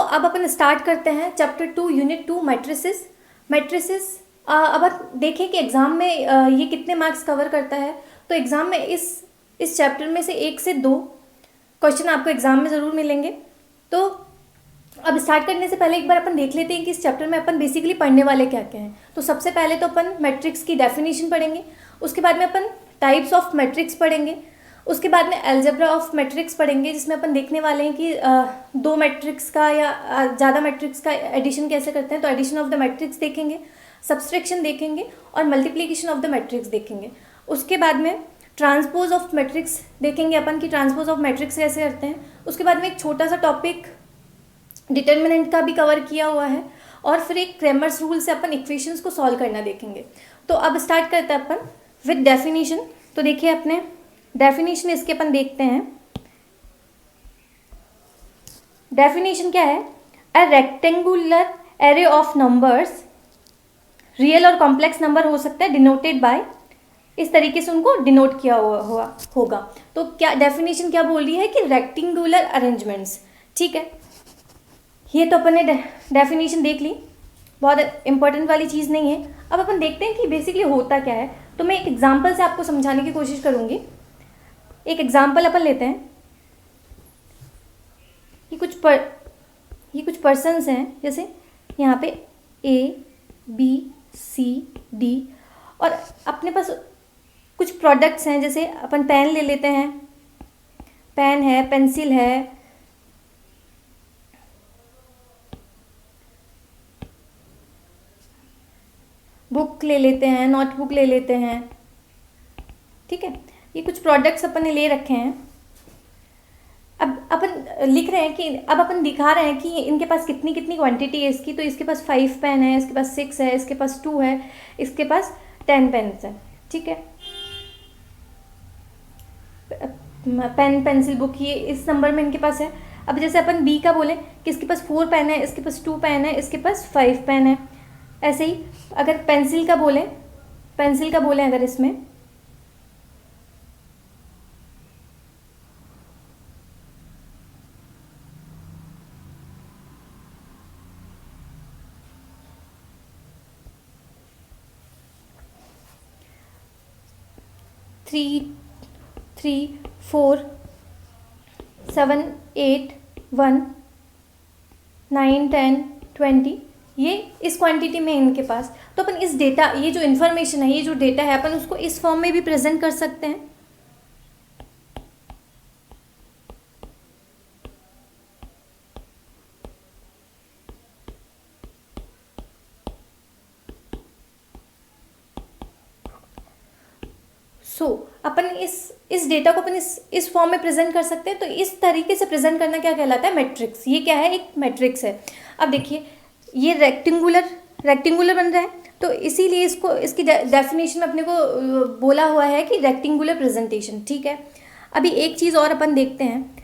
अब अपन स्टार्ट करते हैं चैप्टर 2 यूनिट 2 मैट्रिसेस। अब आप देखें कि एग्ज़ाम में ये कितने मार्क्स कवर करता है। तो एग्ज़ाम में इस चैप्टर में से 1 से 2 क्वेश्चन आपको एग्ज़ाम में ज़रूर मिलेंगे। तो अब स्टार्ट करने से पहले एक बार अपन देख लेते हैं कि इस चैप्टर में अपन बेसिकली पढ़ने वाले क्या क्या हैं। तो सबसे पहले तो अपन मैट्रिक्स की डेफिनेशन पढ़ेंगे, उसके बाद में अपन टाइप्स ऑफ मैट्रिक्स पढ़ेंगे, उसके बाद में अलजेब्रा ऑफ मैट्रिक्स पढ़ेंगे, जिसमें अपन देखने वाले हैं कि 2 मैट्रिक्स का या ज़्यादा मैट्रिक्स का एडिशन कैसे करते हैं। तो एडिशन ऑफ द मैट्रिक्स देखेंगे, सब्सट्रैक्शन देखेंगे और मल्टीप्लिकेशन ऑफ द मैट्रिक्स देखेंगे। उसके बाद में ट्रांसपोज ऑफ मैट्रिक्स देखेंगे अपन कि ट्रांसपोज ऑफ मैट्रिक्स कैसे करते हैं। उसके बाद में एक छोटा सा टॉपिक डिटर्मिनेंट का भी कवर किया हुआ है और फिर एक क्रैमर्स रूल से अपन इक्वेशंस को सॉल्व करना देखेंगे। तो अब स्टार्ट करते हैं अपन विद डेफिनेशन। तो देखिए अपने डेफिनेशन इसके अपन देखते हैं। डेफिनेशन क्या है? A rectangular array of numbers, real और कॉम्प्लेक्स नंबर हो सकता है, डिनोटेड बाय, इस तरीके से उनको डिनोट किया हुआ होगा। तो क्या डेफिनेशन क्या बोल रही है कि रेक्टेंगुलर अरेंजमेंट्स। ठीक है, ये तो अपन ने डेफिनेशन देख ली, बहुत इंपॉर्टेंट वाली चीज़ नहीं है। अब अपन देखते हैं कि बेसिकली होता क्या है। तो मैं एक एग्जांपल से आपको समझाने की कोशिश करूँगी। एक एग्जांपल अपन लेते हैं कि कुछ पर्सन्स हैं, जैसे यहाँ पे A, B, C, D, और अपने पास कुछ प्रोडक्ट्स हैं। जैसे अपन पेन ले लेते हैं, पेन है, पेंसिल है, बुक ले लेते हैं, नोटबुक ले लेते हैं। ठीक है, ये कुछ प्रोडक्ट्स अपन ने ले रखे हैं। अब अपन लिख रहे हैं कि अब अपन दिखा रहे हैं कि इनके पास कितनी कितनी क्वांटिटी है इसकी। तो इसके पास 5 पेन है, इसके पास 6 है, इसके पास 2 है, इसके पास 10 पेन्स है। ठीक है, पेन, पेंसिल, बुक, ये इस नंबर में इनके पास है। अब जैसे अपन बी का बोले कि इसके पास 4 पेन है, इसके पास 2 पेन है, इसके पास 5 पेन है। ऐसे ही अगर पेंसिल का बोले अगर इसमें थ्री 4 7 8 1 9 10 20, ये इस क्वांटिटी में इनके पास। तो अपन इस डेटा, ये जो इन्फॉर्मेशन है, ये जो डेटा है, अपन उसको इस फॉर्म में भी प्रेजेंट कर सकते हैं। अपन इस डेटा को अपन इस फॉर्म में प्रेजेंट कर सकते हैं। तो इस तरीके से प्रेजेंट करना क्या कहलाता है? मैट्रिक्स। ये क्या है? एक मैट्रिक्स है। अब देखिए ये रेक्टेंगुलर बन रहा है, तो इसीलिए इसकी डेफिनेशन अपने को बोला हुआ है कि रेक्टेंगुलर प्रेजेंटेशन। ठीक है, अभी एक चीज़ और अपन देखते हैं।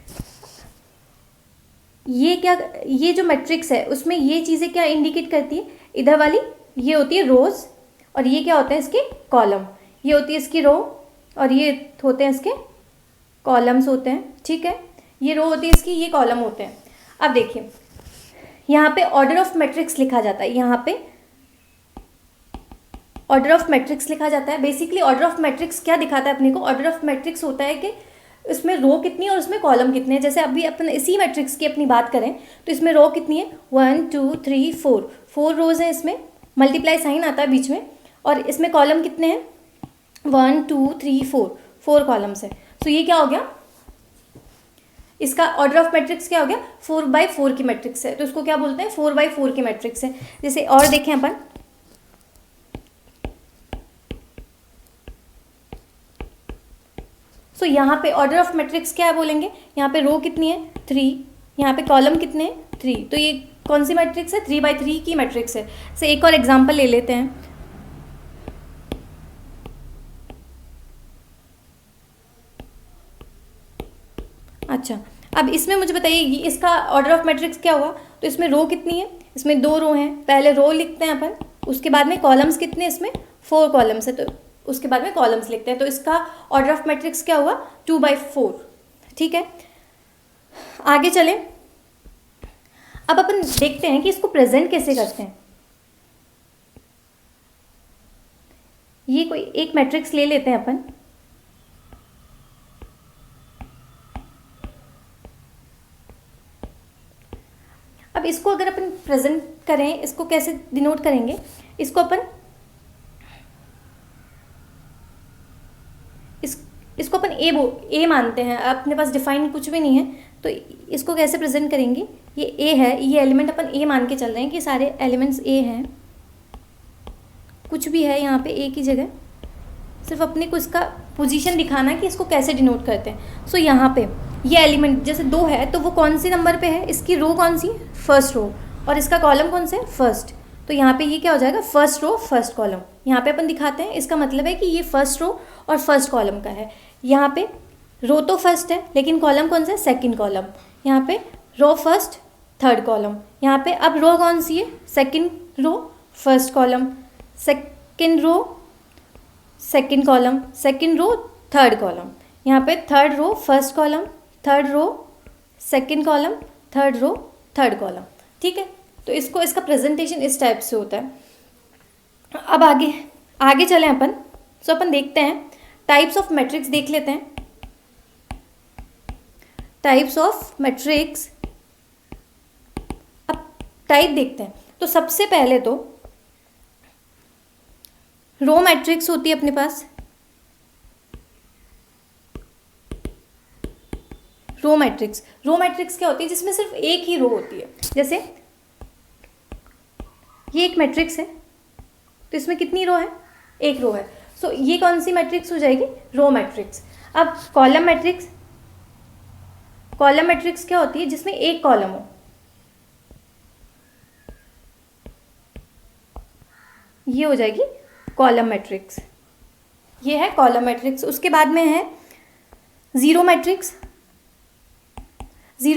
ये जो मैट्रिक्स है उसमें ये चीज़ें क्या इंडिकेट करती है? इधर वाली ये होती है रोज, और ये क्या होता है? इसके कॉलम। ये होती है इसकी रो, और ये होते हैं इसके कॉलम्स होते हैं। ठीक है, ये रो होती है इसकी, ये कॉलम होते हैं। अब देखिए यहाँ पे ऑर्डर ऑफ मैट्रिक्स लिखा जाता है। यहाँ पे ऑर्डर ऑफ मैट्रिक्स लिखा जाता है। बेसिकली ऑर्डर ऑफ मैट्रिक्स क्या दिखाता है अपने को? ऑर्डर ऑफ मैट्रिक्स होता है कि इसमें रो कितनी है और उसमें कॉलम कितने हैं। जैसे अभी अपन इसी मैट्रिक्स की अपनी बात करें तो इसमें रो कितनी है? 1 2 3 4 रोज हैं। इसमें मल्टीप्लाई साइन आता है बीच में, और इसमें कॉलम कितने हैं? 1 2 3 4 कॉलम्स है। तो ये क्या हो गया? इसका ऑर्डर ऑफ मैट्रिक्स क्या हो गया? 4/4 की मैट्रिक्स है। तो इसको क्या बोलते हैं? 4/4 की मैट्रिक्स है। जैसे और देखें अपन, सो यहाँ पे ऑर्डर ऑफ मैट्रिक्स क्या है बोलेंगे? यहाँ पे रो कितनी है? 3, यहाँ पे कॉलम कितने हैं? 3। तो ये कौन सी मैट्रिक्स है? 3/3 की मैट्रिक्स है। से एक और एग्जांपल ले लेते हैं। अच्छा, अब इसमें मुझे बताइए इसका ऑर्डर ऑफ मैट्रिक्स क्या हुआ? तो इसमें रो कितनी है? इसमें 2 रो हैं। पहले रो लिखते हैं अपन, उसके बाद में कॉलम्स कितने? इसमें 4 कॉलम्स है, तो उसके बाद में कॉलम्स लिखते हैं। तो इसका ऑर्डर ऑफ मैट्रिक्स क्या हुआ? 2/4। ठीक है, आगे चलें। अब अपन देखते हैं कि इसको प्रेजेंट कैसे करते हैं। ये कोई एक मैट्रिक्स ले लेते हैं अपन, अब इसको अगर अपन प्रेजेंट करें, इसको कैसे डिनोट करेंगे, इसको अपन इसको अपन ए मानते हैं, अपने पास डिफाइन कुछ भी नहीं है, तो इसको कैसे प्रेजेंट करेंगे, ये ए है, ये एलिमेंट अपन ए मान के चल रहे हैं कि सारे एलिमेंट्स ए हैं, कुछ भी है यहाँ पे ए की जगह, सिर्फ अपने को इसका पोजीशन दिखाना है कि इसको कैसे डिनोट करते हैं। सो यहाँ पे ये एलिमेंट जैसे 2 है तो वो कौन सी नंबर पे है, इसकी रो कौन सी है, फर्स्ट रो, और इसका कॉलम कौन सा है, फर्स्ट, तो यहाँ पे ये क्या हो जाएगा, फर्स्ट रो फर्स्ट कॉलम। यहाँ पे अपन दिखाते हैं, इसका मतलब है कि ये फर्स्ट रो और फर्स्ट कॉलम का है। यहाँ पे रो तो फर्स्ट है लेकिन कॉलम कौन सा है, सेकेंड कॉलम। यहाँ पे रो फर्स्ट थर्ड कॉलम, यहाँ पे अब रो कौन सी है, second row first column, second row second column, second row third column, यहाँ पे third row first column, third row second column, third row third column. ठीक है, तो इसका प्रेजेंटेशन इस टाइप से होता है। अब आगे चलें अपन, सो अपन देखते हैं टाइप्स ऑफ मैट्रिक्स, देख लेते हैं टाइप्स ऑफ मैट्रिक्स। अब टाइप देखते हैं, तो सबसे पहले तो रो मैट्रिक्स होती है अपने पास, रो मैट्रिक्स क्या होती है, जिसमें सिर्फ एक ही रो होती है। जैसे ये एक मैट्रिक्स है तो इसमें कितनी रो है, एक रो है, सो ये कौन सी मैट्रिक्स हो जाएगी, रो मैट्रिक्स। अब कॉलम मैट्रिक्स क्या होती है, जिसमें एक कॉलम हो, ये हो जाएगी कॉलम मैट्रिक्स, ये है कॉलम मैट्रिक्स। उसके बाद में है जीरो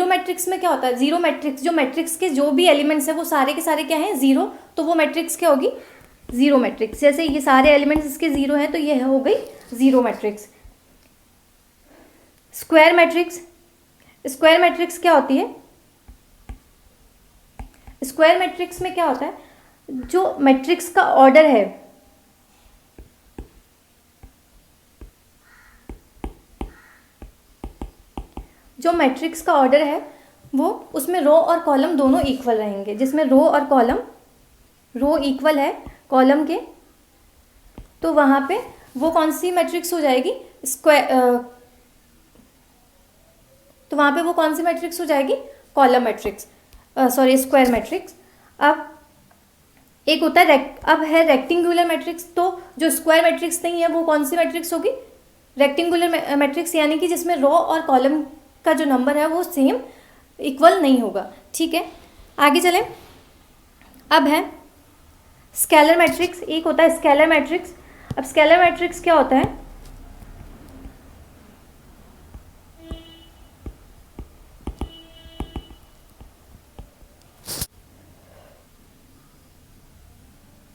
मैट्रिक्स में क्या होता है, जीरो मैट्रिक्स, जो मैट्रिक्स के जो भी एलिमेंट्स है वो सारे के सारे क्या हैं, जीरो, तो वो मैट्रिक्स क्या होगी, जीरो मैट्रिक्स। जैसे ये सारे एलिमेंट्स इसके जीरो हैं तो ये हो गई जीरो मैट्रिक्स। स्क्वायर मैट्रिक्स क्या होती है, स्क्वायर मैट्रिक्स में क्या होता है, जो मैट्रिक्स का ऑर्डर है, जो मैट्रिक्स का ऑर्डर है वो उसमें रो और कॉलम दोनों इक्वल रहेंगे, जिसमें रो इक्वल है कॉलम के, तो वहाँ पे वो कौन सी मैट्रिक्स हो जाएगी, तो वहाँ पे वो कौन सी मैट्रिक्स हो जाएगी, कॉलम मैट्रिक्स, स्क्वायर मैट्रिक्स। अब एक होता है अब है रेक्टेंगुलर मैट्रिक्स, तो जो स्क्वायर मैट्रिक्स नहीं है वो कौन सी मैट्रिक्स होगी, रेक्टेंगुलर मैट्रिक्स, यानी कि जिसमें रो और कॉलम का जो नंबर है वो सेम इक्वल नहीं होगा। ठीक है, आगे चलें। अब है स्केलर मैट्रिक्स, एक होता है स्केलर मैट्रिक्स। अब स्केलर मैट्रिक्स क्या होता है,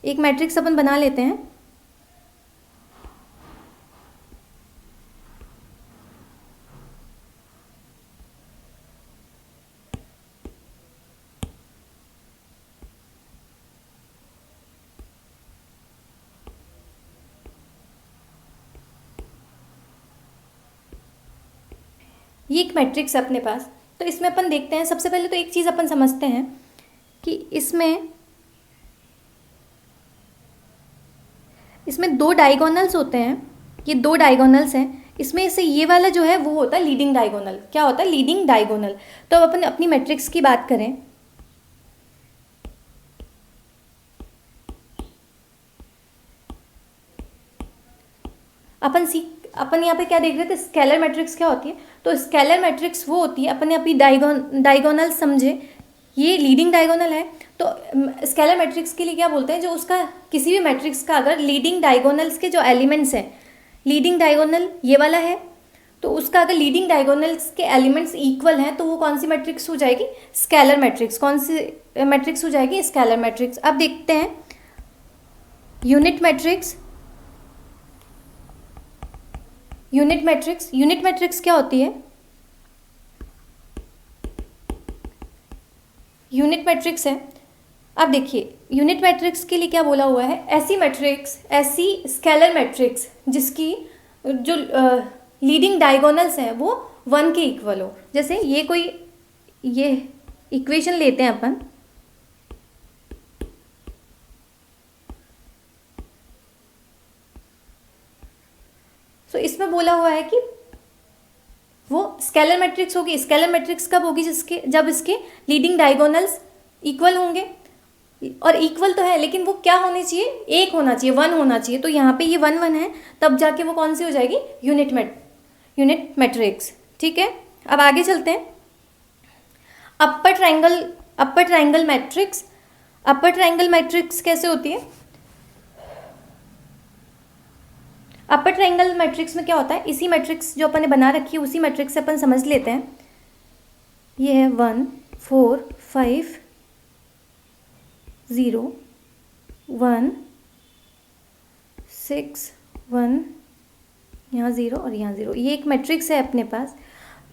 एक मैट्रिक्स अपन बना लेते हैं, ये एक मैट्रिक्स है अपने पास। तो इसमें अपन देखते हैं, सबसे पहले तो एक चीज़ अपन समझते हैं कि इसमें दो डायगोनल्स होते हैं, ये दो डायगोनल्स हैं, इसमें से ये वाला जो है वो होता है लीडिंग डायगोनल। क्या होता है, लीडिंग डायगोनल। तो अब अपन अपनी मैट्रिक्स की बात करें, अपन यहाँ पे क्या देख रहे थे, स्केलर मैट्रिक्स क्या होती है। तो स्केलर मैट्रिक्स वो होती है, अपन ने अपनी डायगोनल समझे, ये लीडिंग डायगोनल है। तो स्केलर मैट्रिक्स के लिए क्या बोलते हैं, जो उसका किसी भी मैट्रिक्स का अगर लीडिंग डायगोनल्स के जो एलिमेंट्स हैं, लीडिंग डायगोनल ये वाला है, तो उसका अगर लीडिंग डायगोनल्स के एलिमेंट्स इक्वल हैं तो वो कौन सी मैट्रिक्स हो जाएगी, स्केलर मैट्रिक्स। कौन सी मैट्रिक्स हो जाएगी, स्केलर मैट्रिक्स। अब देखते हैं यूनिट मैट्रिक्स। यूनिट मैट्रिक्स क्या होती है, यूनिट मैट्रिक्स है। अब देखिए यूनिट मैट्रिक्स के लिए क्या बोला हुआ है, ऐसी मैट्रिक्स, ऐसी स्केलर मैट्रिक्स जिसकी जो लीडिंग डायगोनल्स हैं वो 1 के इक्वल हो। जैसे ये इक्वेशन लेते हैं अपन, तो इसमें बोला हुआ है कि वो स्केलर मैट्रिक्स होगी। स्केलर मैट्रिक्स कब होगी, जब इसके लीडिंग डायगोनल्स इक्वल होंगे। और इक्वल तो है लेकिन वो क्या होनी चाहिए, एक होना चाहिए, 1 होना चाहिए। तो यहाँ पे ये 1 1 है, तब जाके वो कौन सी हो जाएगी, यूनिट मैट्रिक्स। ठीक है, अब आगे चलते हैं। अपर ट्रायंगल मैट्रिक्स। अपर ट्रायंगल मैट्रिक्स कैसे होती है, अपर ट्रायंगल मैट्रिक्स में क्या होता है, इसी मैट्रिक्स जो अपन ने बना रखी है उसी मैट्रिक्स से अपन समझ लेते हैं। ये है 1 4 5 0 1 6 1, यहाँ 0 और यहाँ 0, ये एक मैट्रिक्स है अपने पास।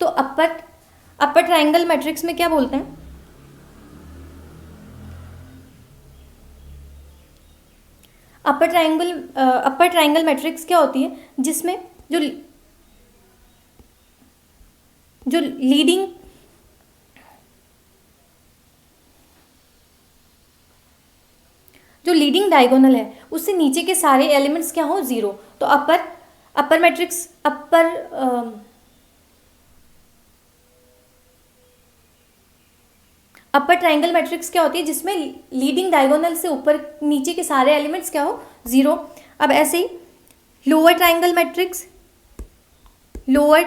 तो अपर ट्रायंगल मैट्रिक्स में क्या बोलते हैं, अपर ट्रायंगल मैट्रिक्स क्या होती है, जिसमें जो लीडिंग डायगोनल है उससे नीचे के सारे एलिमेंट्स क्या हो, 0। तो अपर ट्रायंगल मैट्रिक्स क्या होती है, जिसमें लीडिंग डायगोनल से ऊपर नीचे के सारे एलिमेंट्स क्या हो, 0। अब ऐसे ही lower triangle matrix lower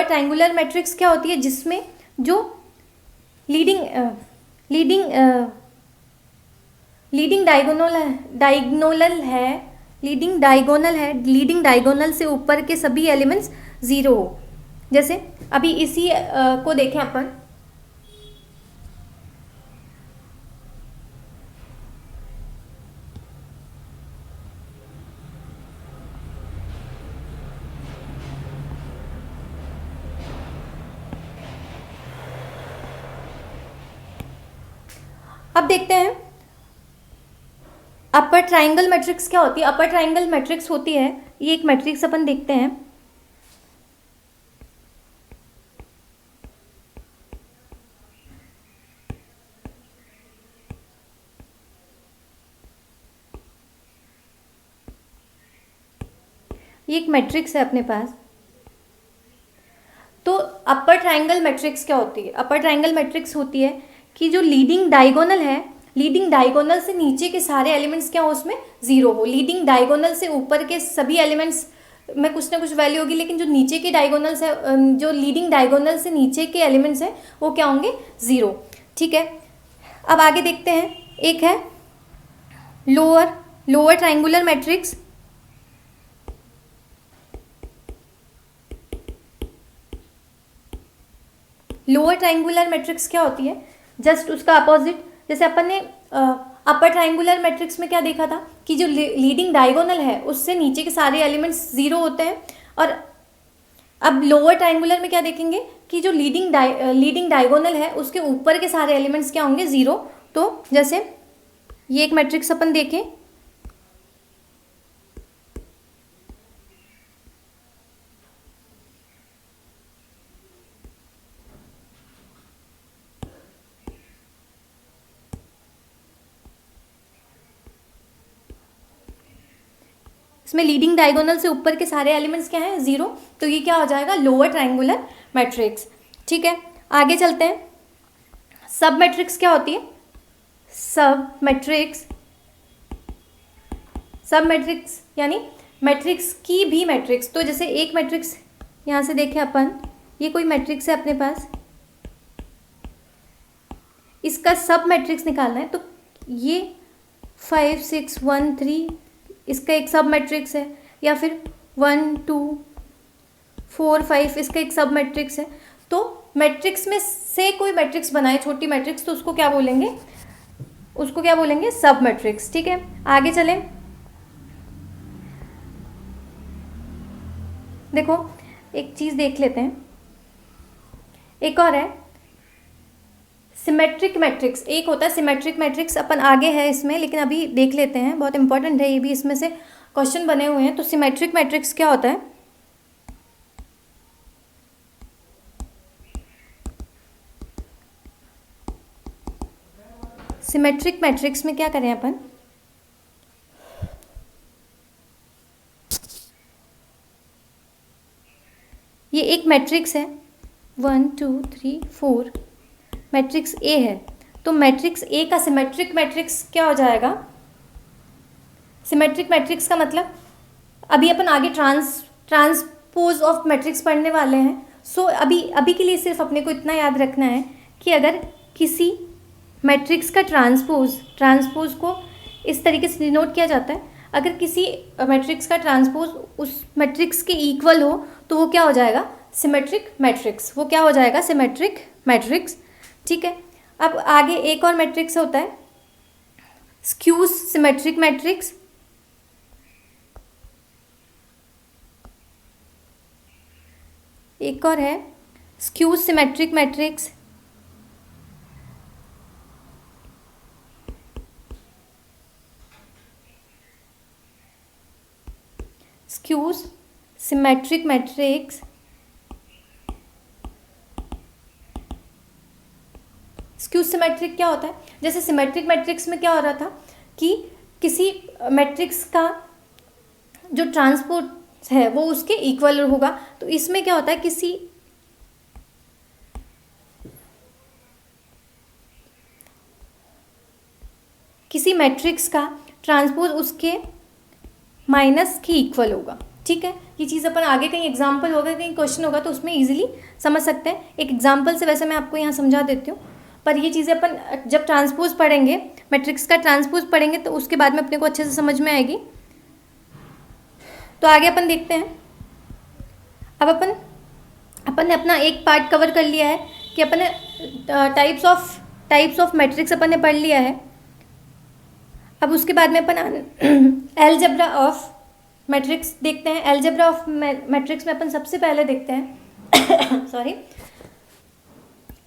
triangular matrix क्या होती है, जिसमें जो लीडिंग डायगोनल से ऊपर के सभी एलिमेंट्स 0 हो। जैसे अभी इसी को देखें अपन, अब देखते हैं अपर ट्रायंगल मैट्रिक्स क्या होती है। अपर ट्रायंगल मैट्रिक्स होती है, ये एक मैट्रिक्स अपन देखते हैं, ये एक मैट्रिक्स है अपने पास। तो अपर ट्रायंगल मैट्रिक्स क्या होती है, अपर ट्रायंगल मैट्रिक्स होती है कि जो लीडिंग डायगोनल से नीचे के सारे एलिमेंट्स क्या हो, उसमें 0 हो। लीडिंग डायगोनल से ऊपर के सभी एलिमेंट्स में कुछ ना कुछ वैल्यू होगी, लेकिन जो नीचे के डायगोनल्स है, जो लीडिंग डायगोनल से नीचे के एलिमेंट्स है वो क्या होंगे, 0। ठीक है, अब आगे देखते हैं, एक है lower triangular matrix. Lower triangular matrix क्या होती है, जस्ट उसका अपोजिट। जैसे अपन ने अपर ट्रायंगुलर मैट्रिक्स में क्या देखा था कि जो लीडिंग डायगोनल है उससे नीचे के सारे एलिमेंट्स 0 होते हैं। और अब लोअर ट्रायंगुलर में क्या देखेंगे कि जो लीडिंग डायगोनल है उसके ऊपर के सारे एलिमेंट्स क्या होंगे, 0। तो जैसे ये एक मैट्रिक्स अपन देखें, इसमें लीडिंग डायगोनल से ऊपर के सारे एलिमेंट्स क्या हैं, 0। तो ये क्या हो जाएगा, लोअर ट्रायंगुलर मैट्रिक्स। ठीक है, आगे चलते हैं। सब मैट्रिक्स क्या होती है, सब मैट्रिक्स यानी मैट्रिक्स की भी मैट्रिक्स। तो जैसे एक मैट्रिक्स यहाँ से देखें अपन, ये कोई मैट्रिक्स है अपने पास, इसका सब मैट्रिक्स निकालना है। तो ये 5 6 1 3 इसका एक सब मैट्रिक्स है, या फिर 1 2 4 5 इसका एक सब मैट्रिक्स है। तो मैट्रिक्स में से कोई मैट्रिक्स बनाए, छोटी मैट्रिक्स, तो उसको क्या बोलेंगे, सब मैट्रिक्स। ठीक है, आगे चलें। देखो एक चीज़ देख लेते हैं, एक और है सिमेट्रिक मैट्रिक्स। एक होता है सिमेट्रिक मैट्रिक्स, अपन आगे है इसमें, लेकिन अभी देख लेते हैं, बहुत इंपॉर्टेंट है ये भी, इसमें से क्वेश्चन बने हुए हैं। तो सिमेट्रिक मैट्रिक्स क्या होता है? सिमेट्रिक मैट्रिक्स में क्या करें अपन, ये एक मैट्रिक्स है 1 2 3 4, मैट्रिक्स ए है। तो मैट्रिक्स ए का सिमेट्रिक मैट्रिक्स क्या हो जाएगा? सिमेट्रिक मैट्रिक्स का मतलब, अभी अपन आगे ट्रांसपोज ऑफ मैट्रिक्स पढ़ने वाले हैं। सो अभी अभी के लिए सिर्फ अपने को इतना याद रखना है कि अगर किसी मैट्रिक्स का ट्रांसपोज को इस तरीके से डिनोट किया जाता है, अगर किसी मैट्रिक्स का ट्रांसपोज उस मैट्रिक्स के इक्वल हो तो वो क्या हो जाएगा? Symmetric matrix. वो क्या हो जाएगा? Symmetric matrix. ठीक है, अब आगे एक और मैट्रिक्स होता है स्क्यूज सिमेट्रिक मैट्रिक्स। एक और है skew symmetric matrix. Skew symmetric matrix, skew symmetric क्या होता है? जैसे सिमेट्रिक मैट्रिक्स में क्या हो रहा था कि किसी मैट्रिक्स का जो ट्रांसपोज है वो उसके इक्वल होगा। तो इसमें क्या होता है, किसी मैट्रिक्स का ट्रांसपोज उसके माइनस के इक्वल होगा। ठीक है, ये चीज़ अपन आगे कहीं एग्जाम्पल होगा, कहीं क्वेश्चन होगा तो उसमें इजीली समझ सकते हैं। एक एग्जाम्पल से वैसे मैं आपको यहाँ समझा देती हूँ, पर ये चीज़ें अपन जब ट्रांसपोज पढ़ेंगे, मैट्रिक्स का ट्रांसपोज पढ़ेंगे तो उसके बाद में अपने को अच्छे से समझ में आएगी। तो आगे अपन देखते हैं। अब अपन ने अपना एक पार्ट कवर कर लिया है कि अपन ने टाइप्स ऑफ मैट्रिक्स अपन ने पढ़ लिया है। अब उसके बाद में अपन एलजेब्रा ऑफ मैट्रिक्स देखते हैं। एलजेब्रा ऑफ मैट्रिक्स में अपन सबसे पहले देखते हैं सॉरी,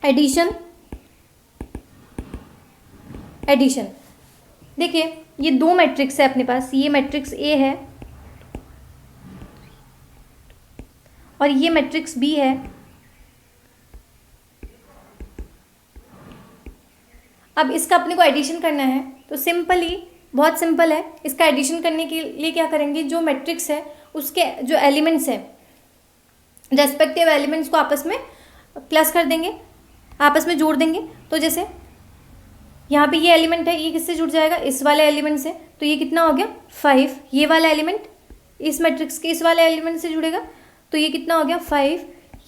एडिशन। देखिए ये दो मैट्रिक्स है अपने पास, ये मैट्रिक्स ए है और ये मैट्रिक्स बी है। अब इसका अपने को एडिशन करना है तो सिंपली, बहुत सिंपल है। इसका एडिशन करने के लिए क्या करेंगे, जो मैट्रिक्स है उसके जो एलिमेंट्स हैं, रेस्पेक्टिव एलिमेंट्स को आपस में प्लस कर देंगे, आपस में जोड़ देंगे। तो जैसे यहाँ पे ये एलिमेंट है, ये किससे जुड़ जाएगा? इस वाले एलिमेंट से। तो ये कितना हो गया? 5। ये वाला एलिमेंट इस मैट्रिक्स के इस वाले एलिमेंट से जुड़ेगा तो ये कितना हो गया? 5।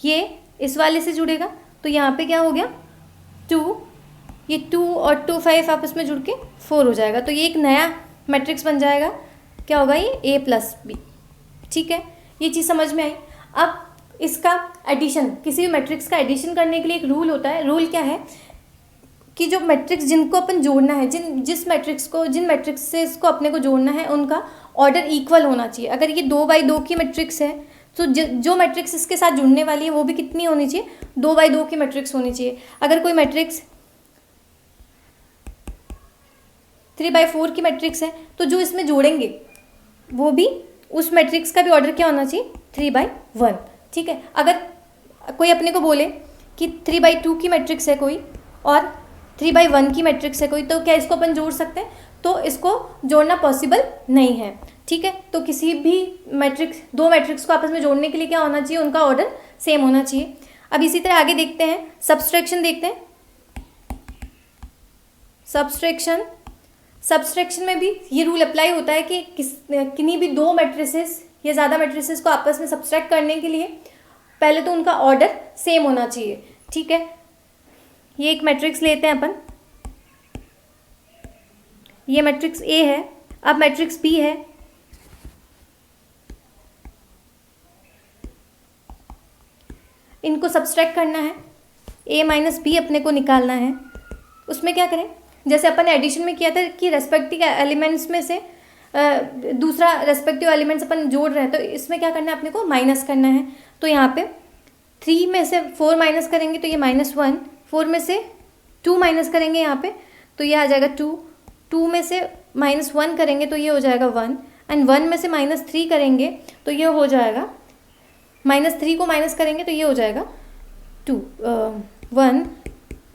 ये इस वाले से जुड़ेगा तो यहाँ पे क्या हो गया? 2। ये 2 और 2 5 आपस में जुड़ के 4 हो जाएगा। तो ये एक नया मैट्रिक्स बन जाएगा। क्या होगा? ये A प्लस बी। ठीक है, ये चीज़ समझ में आई। अब इसका एडिशन, किसी भी मैट्रिक्स का एडिशन करने के लिए एक रूल होता है। रूल क्या है कि जो मैट्रिक्स जिनको अपन जोड़ना है, जिन मैट्रिक्सेस को अपने को जोड़ना है उनका ऑर्डर इक्वल होना चाहिए। अगर ये 2x2 की मैट्रिक्स है तो जो मैट्रिक्स इसके साथ जुड़ने वाली है वो भी कितनी होनी चाहिए? 2x2 की मैट्रिक्स होनी चाहिए। अगर कोई मैट्रिक्स 3x4 की मैट्रिक्स है तो जो इसमें जोड़ेंगे वो भी, उस मैट्रिक्स का भी ऑर्डर क्या होना चाहिए? 3x1। ठीक है, अगर कोई अपने को बोले कि 3x2 की मैट्रिक्स है कोई और 3x1 की मैट्रिक्स है कोई, तो क्या इसको अपन जोड़ सकते हैं? तो इसको जोड़ना पॉसिबल नहीं है। ठीक है, तो किसी भी दो मैट्रिक्स को आपस में जोड़ने के लिए क्या होना चाहिए? उनका ऑर्डर सेम होना चाहिए। अब इसी तरह आगे देखते हैं, सब्सट्रैक्शन देखते हैं। सब्सट्रैक्शन में भी ये रूल अप्लाई होता है कि किन्हीं भी दो मैट्रिसेस या ज़्यादा मैट्रिसेस को आपस में सब्सट्रैक्ट करने के लिए पहले तो उनका ऑर्डर सेम होना चाहिए। ठीक है, ये एक मैट्रिक्स लेते हैं अपन, ये मैट्रिक्स ए है। अब मैट्रिक्स बी है, इनको सब्सट्रैक्ट करना है, ए माइनस बी अपने को निकालना है। उसमें क्या करें? जैसे अपन ने एडिशन में किया था कि रेस्पेक्टिव एलिमेंट्स में से दूसरा रेस्पेक्टिव एलिमेंट्स अपन जोड़ रहे हैं, तो इसमें क्या करना है अपने को, माइनस करना है। तो यहाँ पे 3 में से 4 माइनस करेंगे तो ये -1, 4 में से 2 माइनस करेंगे यहाँ पे तो ये आ जाएगा 2, 2 में से -1 करेंगे तो ये हो जाएगा 1, एंड 1 में से -3 करेंगे तो ये हो जाएगा, -3 को माइनस करेंगे तो ये हो जाएगा 2, 1,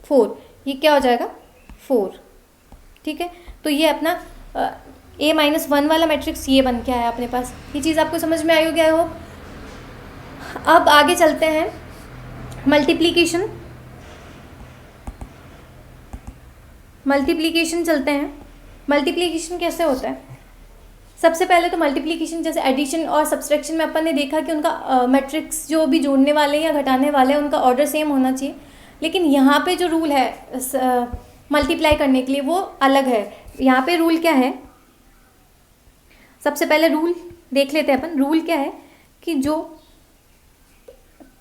4, ये क्या हो जाएगा 4। ठीक है, तो ये अपना A-1 वाला मैट्रिक्स ये बन के आया अपने पास। ये चीज़ आपको समझ में आई होगी आई होप। अब आगे चलते हैं मल्टीप्लिकेशन। मल्टीप्लिकेशन चलते हैं। मल्टीप्लिकेशन कैसे होता है? सबसे पहले तो मल्टीप्लिकेशन जैसे एडिशन और सब्सट्रैक्शन में अपन ने देखा कि उनका मैट्रिक्स जो भी जोड़ने वाले हैं या घटाने वाले हैं उनका ऑर्डर सेम होना चाहिए, लेकिन यहाँ पे जो रूल है मल्टीप्लाई करने के लिए वो अलग है। यहाँ पे रूल क्या है, सबसे पहले रूल देख लेते हैं अपन। रूल क्या है कि जो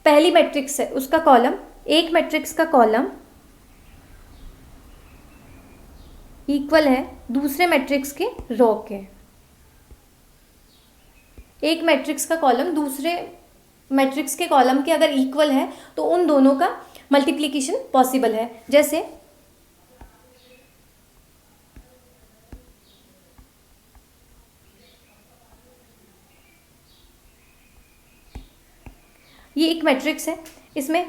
पहली मैट्रिक्स है उसका कॉलम, एक मैट्रिक्स का कॉलम इक्वल है दूसरे मैट्रिक्स के रो के। एक मैट्रिक्स का कॉलम दूसरे मैट्रिक्स के कॉलम के अगर इक्वल है तो उन दोनों का मल्टीप्लिकेशन पॉसिबल है। जैसे ये एक मैट्रिक्स है, इसमें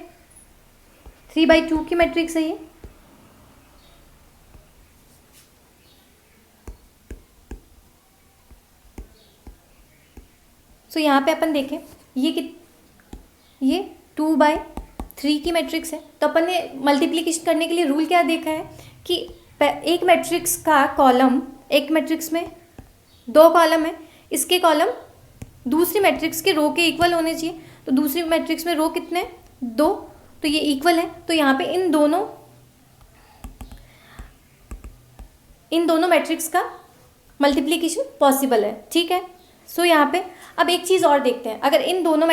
3/2 की मैट्रिक्स है ये। सो यहाँ पे अपन देखें ये 2/3 की मैट्रिक्स है। तो अपन ने मल्टीप्लिकेशन करने के लिए रूल क्या देखा है कि एक मैट्रिक्स का कॉलम, एक मैट्रिक्स में 2 कॉलम है, इसके कॉलम दूसरी मैट्रिक्स के रो के इक्वल होने चाहिए। तो दूसरी मैट्रिक्स में रो कितने, 2, तो ये इक्वल है। तो यहाँ पे इन दोनों मैट्रिक्स का मल्टीप्लिकेशन पॉसिबल है। ठीक है, सो यहाँ पे अब एक चीज़ और देखते हैं। अगर इन दोनों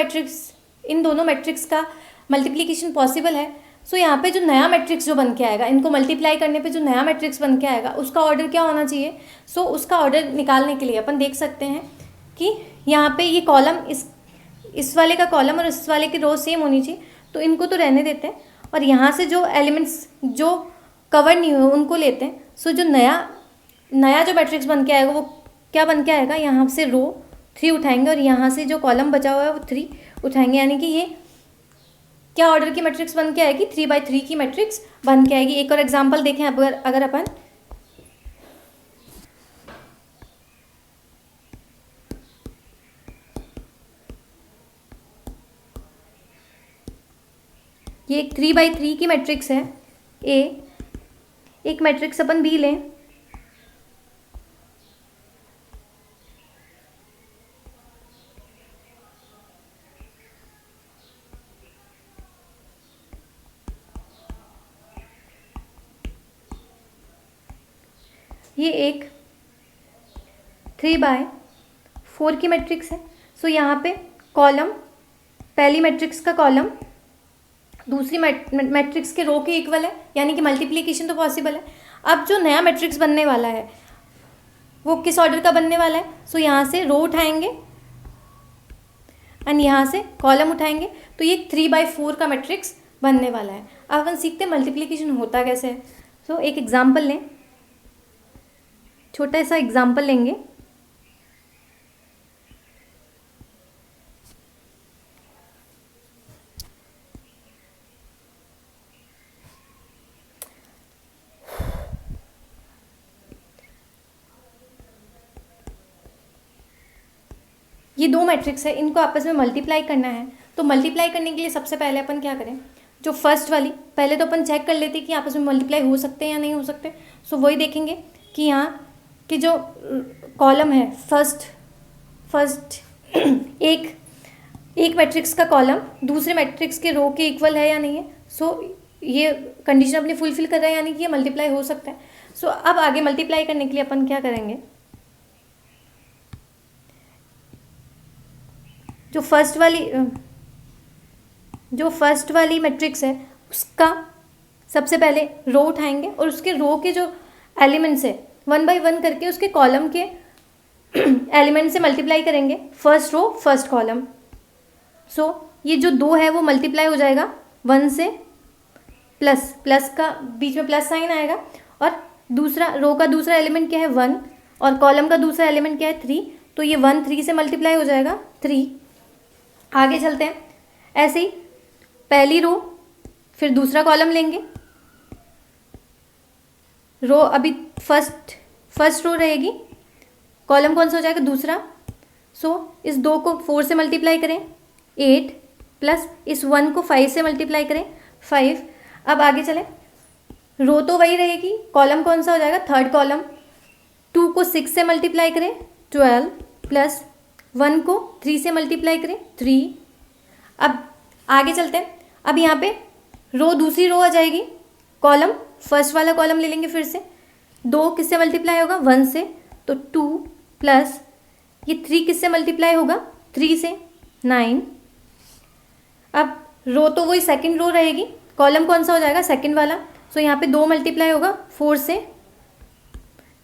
मैट्रिक्स का मल्टीप्लिकेशन पॉसिबल है, सो यहाँ पे जो नया मैट्रिक्स जो बन के आएगा, इनको मल्टीप्लाई करने पे जो नया मैट्रिक्स बन के आएगा उसका ऑर्डर क्या होना चाहिए। सो उसका ऑर्डर निकालने के लिए अपन देख सकते हैं कि यहाँ पे ये कॉलम इस वाले का कॉलम और इस वाले की रो सेम होनी चाहिए, तो इनको तो रहने देते हैं और यहाँ से जो एलिमेंट्स जो कवर नहीं हुए उनको लेते हैं। सो जो नया जो मैट्रिक्स बन के आएगा वो क्या बन के आएगा, यहाँ से रो 3 उठाएंगे और यहाँ से जो कॉलम बचा हुआ है वो 3 उठाएंगे, यानी कि ये क्या ऑर्डर की मैट्रिक्स बन के आएगी, 3/3 की मैट्रिक्स बन के आएगी। एक और एग्जांपल देखें अगर अपन ये एक 3/3 की मैट्रिक्स है ए, एक मैट्रिक्स अपन बी लें, ये एक 3/4 की मैट्रिक्स है। सो यहाँ पे कॉलम, पहली मैट्रिक्स का कॉलम दूसरी मैट्रिक्स के रो के इक्वल है, यानी कि मल्टीप्लिकेशन तो पॉसिबल है। अब जो नया मैट्रिक्स बनने वाला है वो किस ऑर्डर का बनने वाला है, सो यहाँ से रो उठाएंगे एंड यहाँ से कॉलम उठाएंगे, तो ये 3/4 का मैट्रिक्स बनने वाला है। अब अपन सीखते हैं मल्टीप्लिकेशन होता कैसे है। सो एक एग्जाम्पल लें, छोटा सा एग्जाम्पल लेंगे। ये 2 मैट्रिक्स है, इनको आपस में मल्टीप्लाई करना है। तो मल्टीप्लाई करने के लिए सबसे पहले अपन क्या करें, जो फर्स्ट वाली, पहले तो अपन चेक कर लेते कि आपस में मल्टीप्लाई हो सकते हैं या नहीं हो सकते। सो वही देखेंगे कि यहाँ कि जो कॉलम है फर्स्ट एक मैट्रिक्स का कॉलम दूसरे मैट्रिक्स के रो के इक्वल है या नहीं है। सो ये कंडीशन अपनी फुलफिल कर रहा है, यानी कि ये मल्टीप्लाई हो सकता है। सो अब आगे मल्टीप्लाई करने के लिए अपन क्या करेंगे, जो फर्स्ट वाली मैट्रिक्स है उसका सबसे पहले रो उठाएंगे और उसके रो के जो एलिमेंट्स है 1 by 1 करके उसके कॉलम के एलिमेंट से मल्टीप्लाई करेंगे, फर्स्ट रो फर्स्ट कॉलम। सो ये जो 2 है वो मल्टीप्लाई हो जाएगा 1 से, प्लस प्लस का बीच में प्लस साइन आएगा, और दूसरा रो का दूसरा एलिमेंट क्या है 1, और कॉलम का दूसरा एलिमेंट क्या है 3, तो ये 1 3 से मल्टीप्लाई हो जाएगा 3। आगे चलते हैं, ऐसे ही पहली रो फिर दूसरा कॉलम लेंगे, रो अभी फर्स्ट रो रहेगी, कॉलम कौन सा हो जाएगा दूसरा। सो इस 2 को 4 से मल्टीप्लाई करें 8, प्लस इस 1 को 5 से मल्टीप्लाई करें 5। अब आगे चलें, रो तो वही रहेगी, कॉलम कौन सा हो जाएगा थर्ड कॉलम। 2 को 6 से मल्टीप्लाई करें 12, प्लस 1 को 3 से मल्टीप्लाई करें 3। अब आगे चलते हैं, अब यहाँ पे रो दूसरी रो आ जाएगी, कॉलम फर्स्ट वाला कॉलम ले लेंगे फिर से, 2 किससे मल्टीप्लाई होगा 1 से, तो 2 प्लस ये 3 किससे मल्टीप्लाई होगा 3 से 9। अब रो तो वही सेकंड रो रहेगी, कॉलम कौन सा हो जाएगा सेकंड वाला। सो यहाँ पे 2 मल्टीप्लाई होगा 4 से,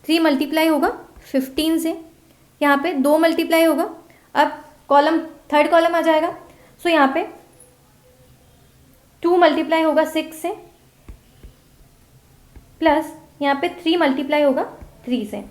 3 मल्टीप्लाई होगा 15 से, यहाँ पे 2 मल्टीप्लाई होगा। अब कॉलम थर्ड कॉलम आ जाएगा, सो यहाँ पे 2 मल्टीप्लाई होगा 6 से, प्लस यहाँ पे 3 मल्टीप्लाई होगा 3 से।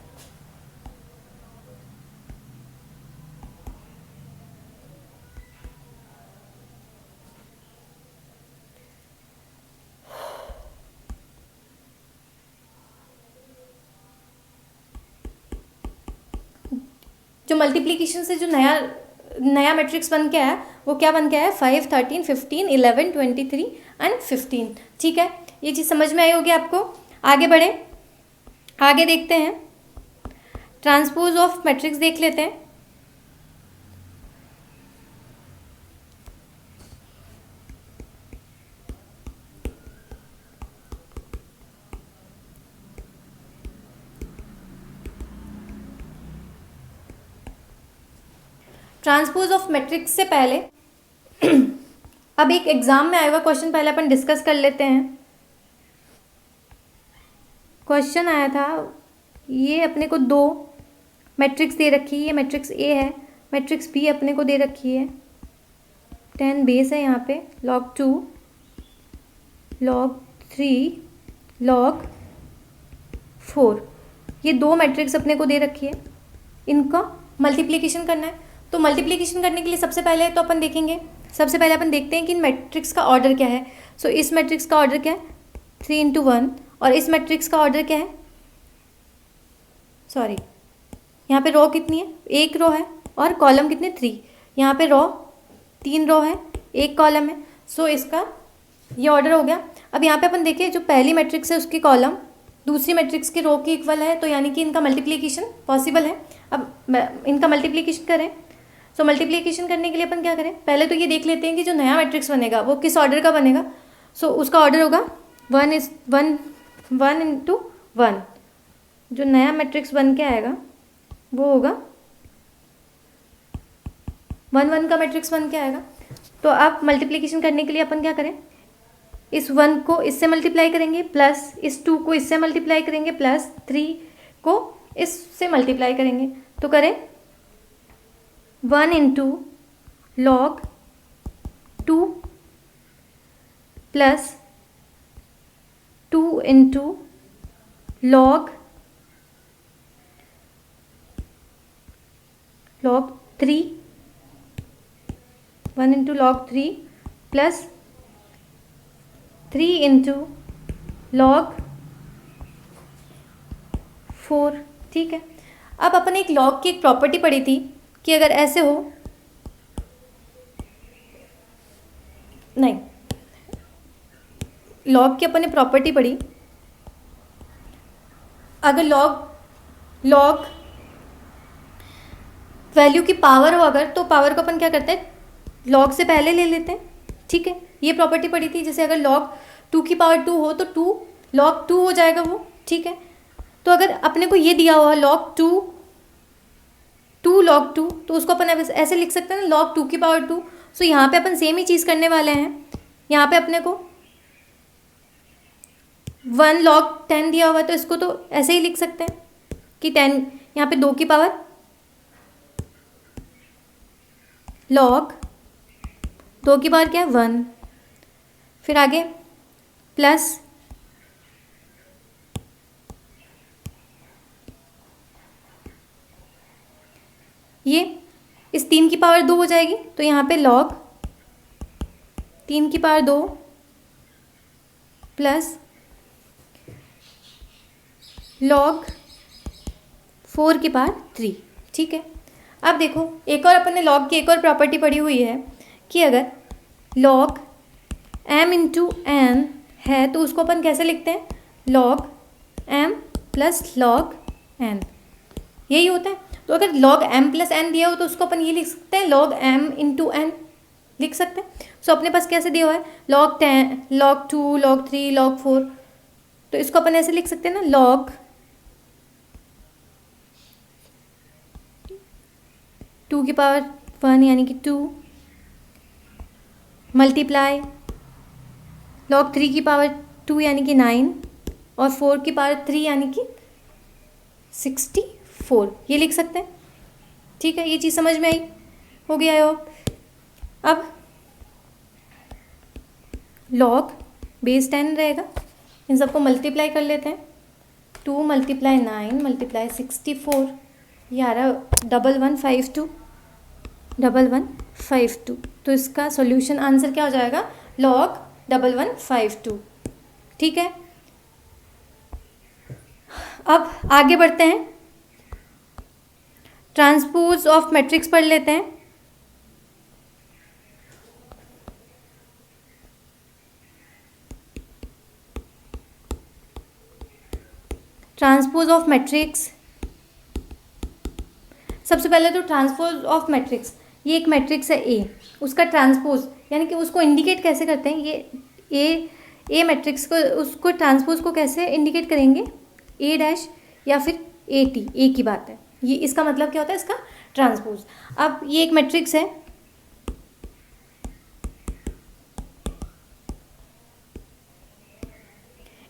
जो मल्टीप्लिकेशन से जो नया मैट्रिक्स बन के आया वो क्या बन के आया 5 13 15 11 23 एंड 15। ठीक है, ये चीज़ समझ में आई होगी आपको। आगे बढ़े, आगे देखते हैं, ट्रांसपोज ऑफ मैट्रिक्स देख लेते हैं। ट्रांसपोज ऑफ मैट्रिक्स से पहले अब एक एग्जाम में आया हुआ क्वेश्चन पहले अपन डिस्कस कर लेते हैं। क्वेश्चन आया था, ये अपने को 2 मैट्रिक्स दे रखी है, ये मैट्रिक्स ए है, मैट्रिक्स बी अपने को दे रखी है 10 बेस है यहाँ पे, log 2 log 3 log 4, ये 2 मैट्रिक्स अपने को दे रखी है, इनका मल्टीप्लिकेशन करना है। तो मल्टीप्लिकेशन करने के लिए सबसे पहले तो अपन देखेंगे, सबसे पहले अपन देखते हैं कि इन मैट्रिक्स का ऑर्डर क्या है। सो इस मैट्रिक्स का ऑर्डर क्या है 3 × 1, और इस मैट्रिक्स का ऑर्डर क्या है, सॉरी यहाँ पे रो कितनी है 1 रो है, और कॉलम कितने 3, यहाँ पे रो 3 रो है 1 कॉलम है। सो इसका ये ऑर्डर हो गया। अब यहाँ पे अपन देखें, जो पहली मैट्रिक्स है उसकी कॉलम दूसरी मैट्रिक्स के रो के इक्वल है, तो यानी कि इनका मल्टीप्लिकेशन पॉसिबल है। अब इनका मल्टीप्लिकेशन करें, सो मल्टीप्लिकेशन करने के लिए अपन क्या करें, पहले तो ये देख लेते हैं कि जो नया मैट्रिक्स बनेगा वो किस ऑर्डर का बनेगा। सो उसका ऑर्डर होगा 1 × 1। जो नया मैट्रिक्स बन के आएगा वो होगा 1 1 का मैट्रिक्स बन के आएगा। तो अब मल्टीप्लिकेशन करने के लिए अपन क्या करें, इस 1 को इससे मल्टीप्लाई करेंगे, प्लस इस 2 को इससे मल्टीप्लाई करेंगे, प्लस 3 को इससे मल्टीप्लाई करेंगे। तो करें 1 × log 2 plus 2 × log 3, 1 × log 3 plus 3 × log 4। ठीक है, अब अपन एक log की एक प्रॉपर्टी पढ़ी थी कि अगर ऐसे हो, नहीं log की अपन ने प्रॉपर्टी पढ़ी, अगर log वैल्यू की पावर हो अगर, तो पावर को अपन क्या करते हैं log से पहले ले लेते हैं। ठीक है, ये प्रॉपर्टी पढ़ी थी, जैसे अगर log 2 की पावर 2 हो तो 2 log 2 हो जाएगा वो। ठीक है, तो अगर अपने को ये दिया हुआ log 2 log 2, तो उसको अपन ऐसे लिख सकते हैं ना log 2 की पावर 2। सो यहाँ पे अपन सेम ही चीज़ करने वाले हैं, यहाँ पे अपने को 1 log 10 दिया हुआ है, तो इसको तो ऐसे ही लिख सकते हैं कि 10 यहाँ पे 2 की पावर लॉग 2 की पावर क्या है 1, फिर आगे प्लस ये इस 3 की पावर 2 हो जाएगी, तो यहाँ पे लॉग 3 की पावर 2 प्लस लॉग 4 की पावर 3। ठीक है, अब देखो एक और अपन ने लॉग की एक और प्रॉपर्टी पढ़ी हुई है कि अगर लॉग m इंटू एन है तो उसको अपन कैसे लिखते हैं, log m plus log n, यही होता है। तो अगर log m प्लस एन दिया हो तो उसको अपन ये लिख सकते हैं log m इंटू एन लिख सकते हैं। सो अपने पास कैसे दिया हुआ है log 10, log 2, log 3, log 4, तो इसको अपन ऐसे लिख सकते हैं ना, log 2 की पावर 1 यानी कि 2 मल्टीप्लाई log 3 की पावर 2 यानी कि 9 और 4 की पावर 3 यानी कि 64, ये लिख सकते हैं। ठीक है, ये चीज़ समझ में आई हो गया है। अब log बेस 10 रहेगा, इन सबको मल्टीप्लाई कर लेते हैं, 2 मल्टीप्लाई 9 मल्टीप्लाई 64, ये आ रहा 1152 1152। तो इसका सॉल्यूशन आंसर क्या हो जाएगा, log 1152। ठीक है, अब आगे बढ़ते हैं, ट्रांसपोज ऑफ मैट्रिक्स पढ़ लेते हैं। ट्रांसपोज ऑफ मैट्रिक्स, सबसे पहले तो ट्रांसपोज ऑफ मैट्रिक्स, ये एक मैट्रिक्स है ए, उसका ट्रांसपोज यानी कि उसको इंडिकेट कैसे करते हैं, ये ए मैट्रिक्स को, उसको ट्रांसपोज को कैसे इंडिकेट करेंगे, ए डैश या फिर ए टी, ए की बात है, ये इसका मतलब क्या होता है इसका ट्रांसपोज। अब ये एक मैट्रिक्स है,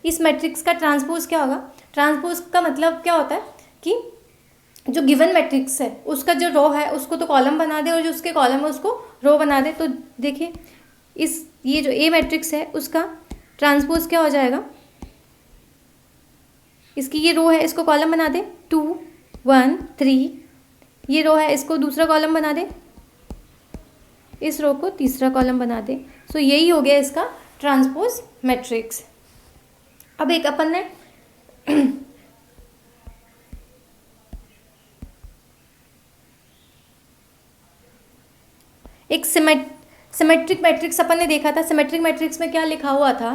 इस मैट्रिक्स का ट्रांसपोज क्या होगा, ट्रांसपोज का मतलब क्या होता है कि जो गिवन मैट्रिक्स है उसका जो रो है उसको तो कॉलम बना दे और जो उसके कॉलम है उसको रो बना दे। तो देखिए ये जो ए मैट्रिक्स है उसका ट्रांसपोज क्या हो जाएगा, इसकी ये रो है इसको कॉलम बना दे 2 1 3, ये रो है इसको दूसरा कॉलम बना दे, इस रो को तीसरा कॉलम बना दे। सो यही हो गया इसका ट्रांसपोज मैट्रिक्स। अब एक अपन ने एक सिमेट्रिक मैट्रिक्स अपन ने देखा था। सिमेट्रिक मैट्रिक्स में क्या लिखा हुआ था,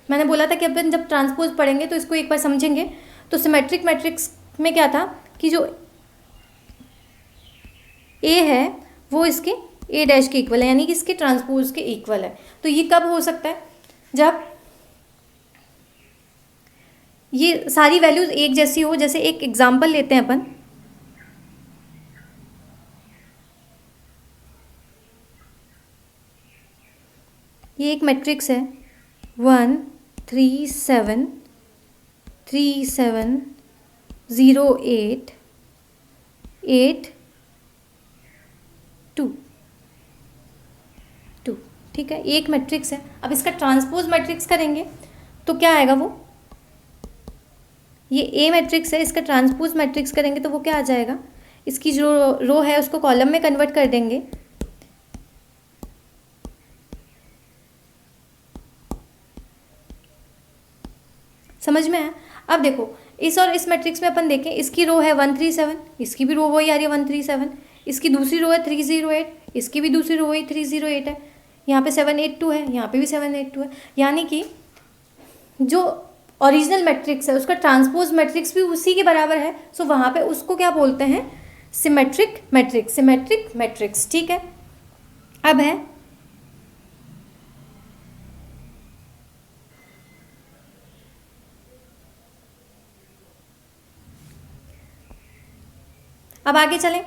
मैंने बोला था कि अपन जब ट्रांसपोज पढ़ेंगे तो इसको एक बार समझेंगे। तो सिमेट्रिक मैट्रिक्स में क्या था कि जो ए है वो इसके ए डैश के इक्वल है, यानी कि इसके ट्रांसपोज के इक्वल है। तो ये कब हो सकता है, जब ये सारी वैल्यूज एक जैसी हो। जैसे एक एग्जांपल लेते हैं अपन, ये एक मैट्रिक्स है 1 3 7 3 7 0 8 8 2 2। ठीक है, एक मैट्रिक्स है। अब इसका ट्रांसपोज मैट्रिक्स करेंगे तो क्या आएगा, वो ये ए मैट्रिक्स है, इसका ट्रांसपोज मैट्रिक्स करेंगे तो वो क्या आ जाएगा, इसकी जो रो है उसको कॉलम में कन्वर्ट कर देंगे, समझ में आया। अब देखो इस और इस मैट्रिक्स में अपन देखें, इसकी रो है 1 3 7, इसकी भी रो वही आ रही है 1 3 7, इसकी दूसरी रो है 3 0 8, इसकी भी दूसरी रो वही 3 0 8 है, यहाँ पे 7 8 2 है, यहाँ पे भी 7 8 2 है। यानी कि जो ओरिजिनल मैट्रिक्स है उसका ट्रांसपोज मैट्रिक्स भी उसी के बराबर है। सो वहाँ पे उसको क्या बोलते हैं, सिमेट्रिक मैट्रिक्स, सिमेट्रिक मैट्रिक्स। ठीक है, अब है अब आगे चलें,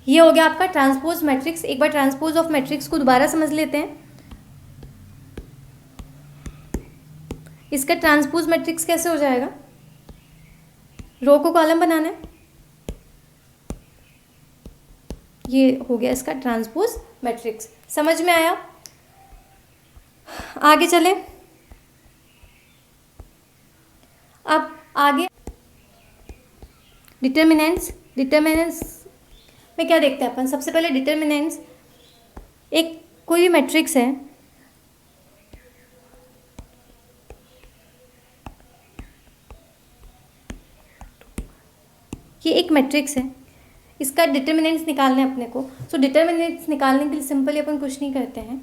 ये हो गया आपका ट्रांसपोज मैट्रिक्स। एक बार ट्रांसपोज ऑफ मैट्रिक्स को दोबारा समझ लेते हैं। इसका ट्रांसपोज मैट्रिक्स कैसे हो जाएगा, रो को कॉलम बनाना है, ये हो गया इसका ट्रांसपोज मैट्रिक्स। समझ में आया? आगे चले। अब आगे डिटर्मिनेंट्स में क्या देखते हैं अपन? सबसे पहले डिटर्मिनेंट्स, एक कोई भी मैट्रिक्स है, ये एक मैट्रिक्स है, इसका डिटर्मिनेंट्स निकालने अपने को। सो डिटर्मिनेंट्स निकालने के लिए सिंपली अपन कुछ नहीं करते हैं,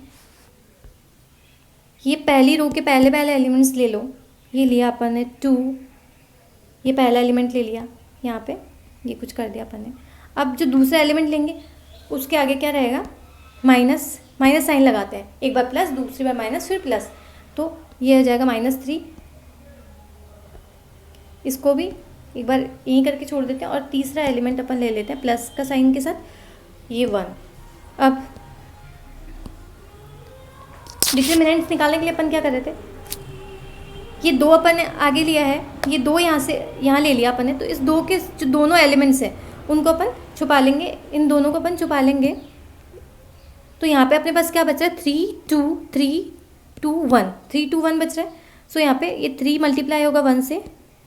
ये पहली रो के पहले एलिमेंट्स ले लो। ये लिया अपन ने 2, ये पहला एलिमेंट ले लिया, यहाँ पे ये कुछ कर दिया अपन ने। अब जो दूसरा एलिमेंट लेंगे उसके आगे क्या रहेगा? माइनस साइन लगाते हैं, एक बार प्लस, दूसरी बार माइनस, फिर प्लस, तो ये हो जाएगा -3। इसको भी एक बार यहीं करके छोड़ देते हैं और तीसरा एलिमेंट अपन ले लेते हैं प्लस का साइन के साथ, ये 1। अब डिटर्मिनेंट्स निकालने के लिए अपन क्या कर रहे थे? ये 2 अपन ने आगे लिया है, ये 2 यहाँ से यहाँ ले लिया अपन ने, तो इस 2 के जो दोनों एलिमेंट्स हैं उनको अपन छुपा लेंगे, इन दोनों को अपन छुपा लेंगे। तो यहाँ पे अपने पास क्या बच रहा है? 3 2 3 2 1, 3 2 1 बच रहा है। सो यहाँ पे ये 3 मल्टीप्लाई होगा 1 से,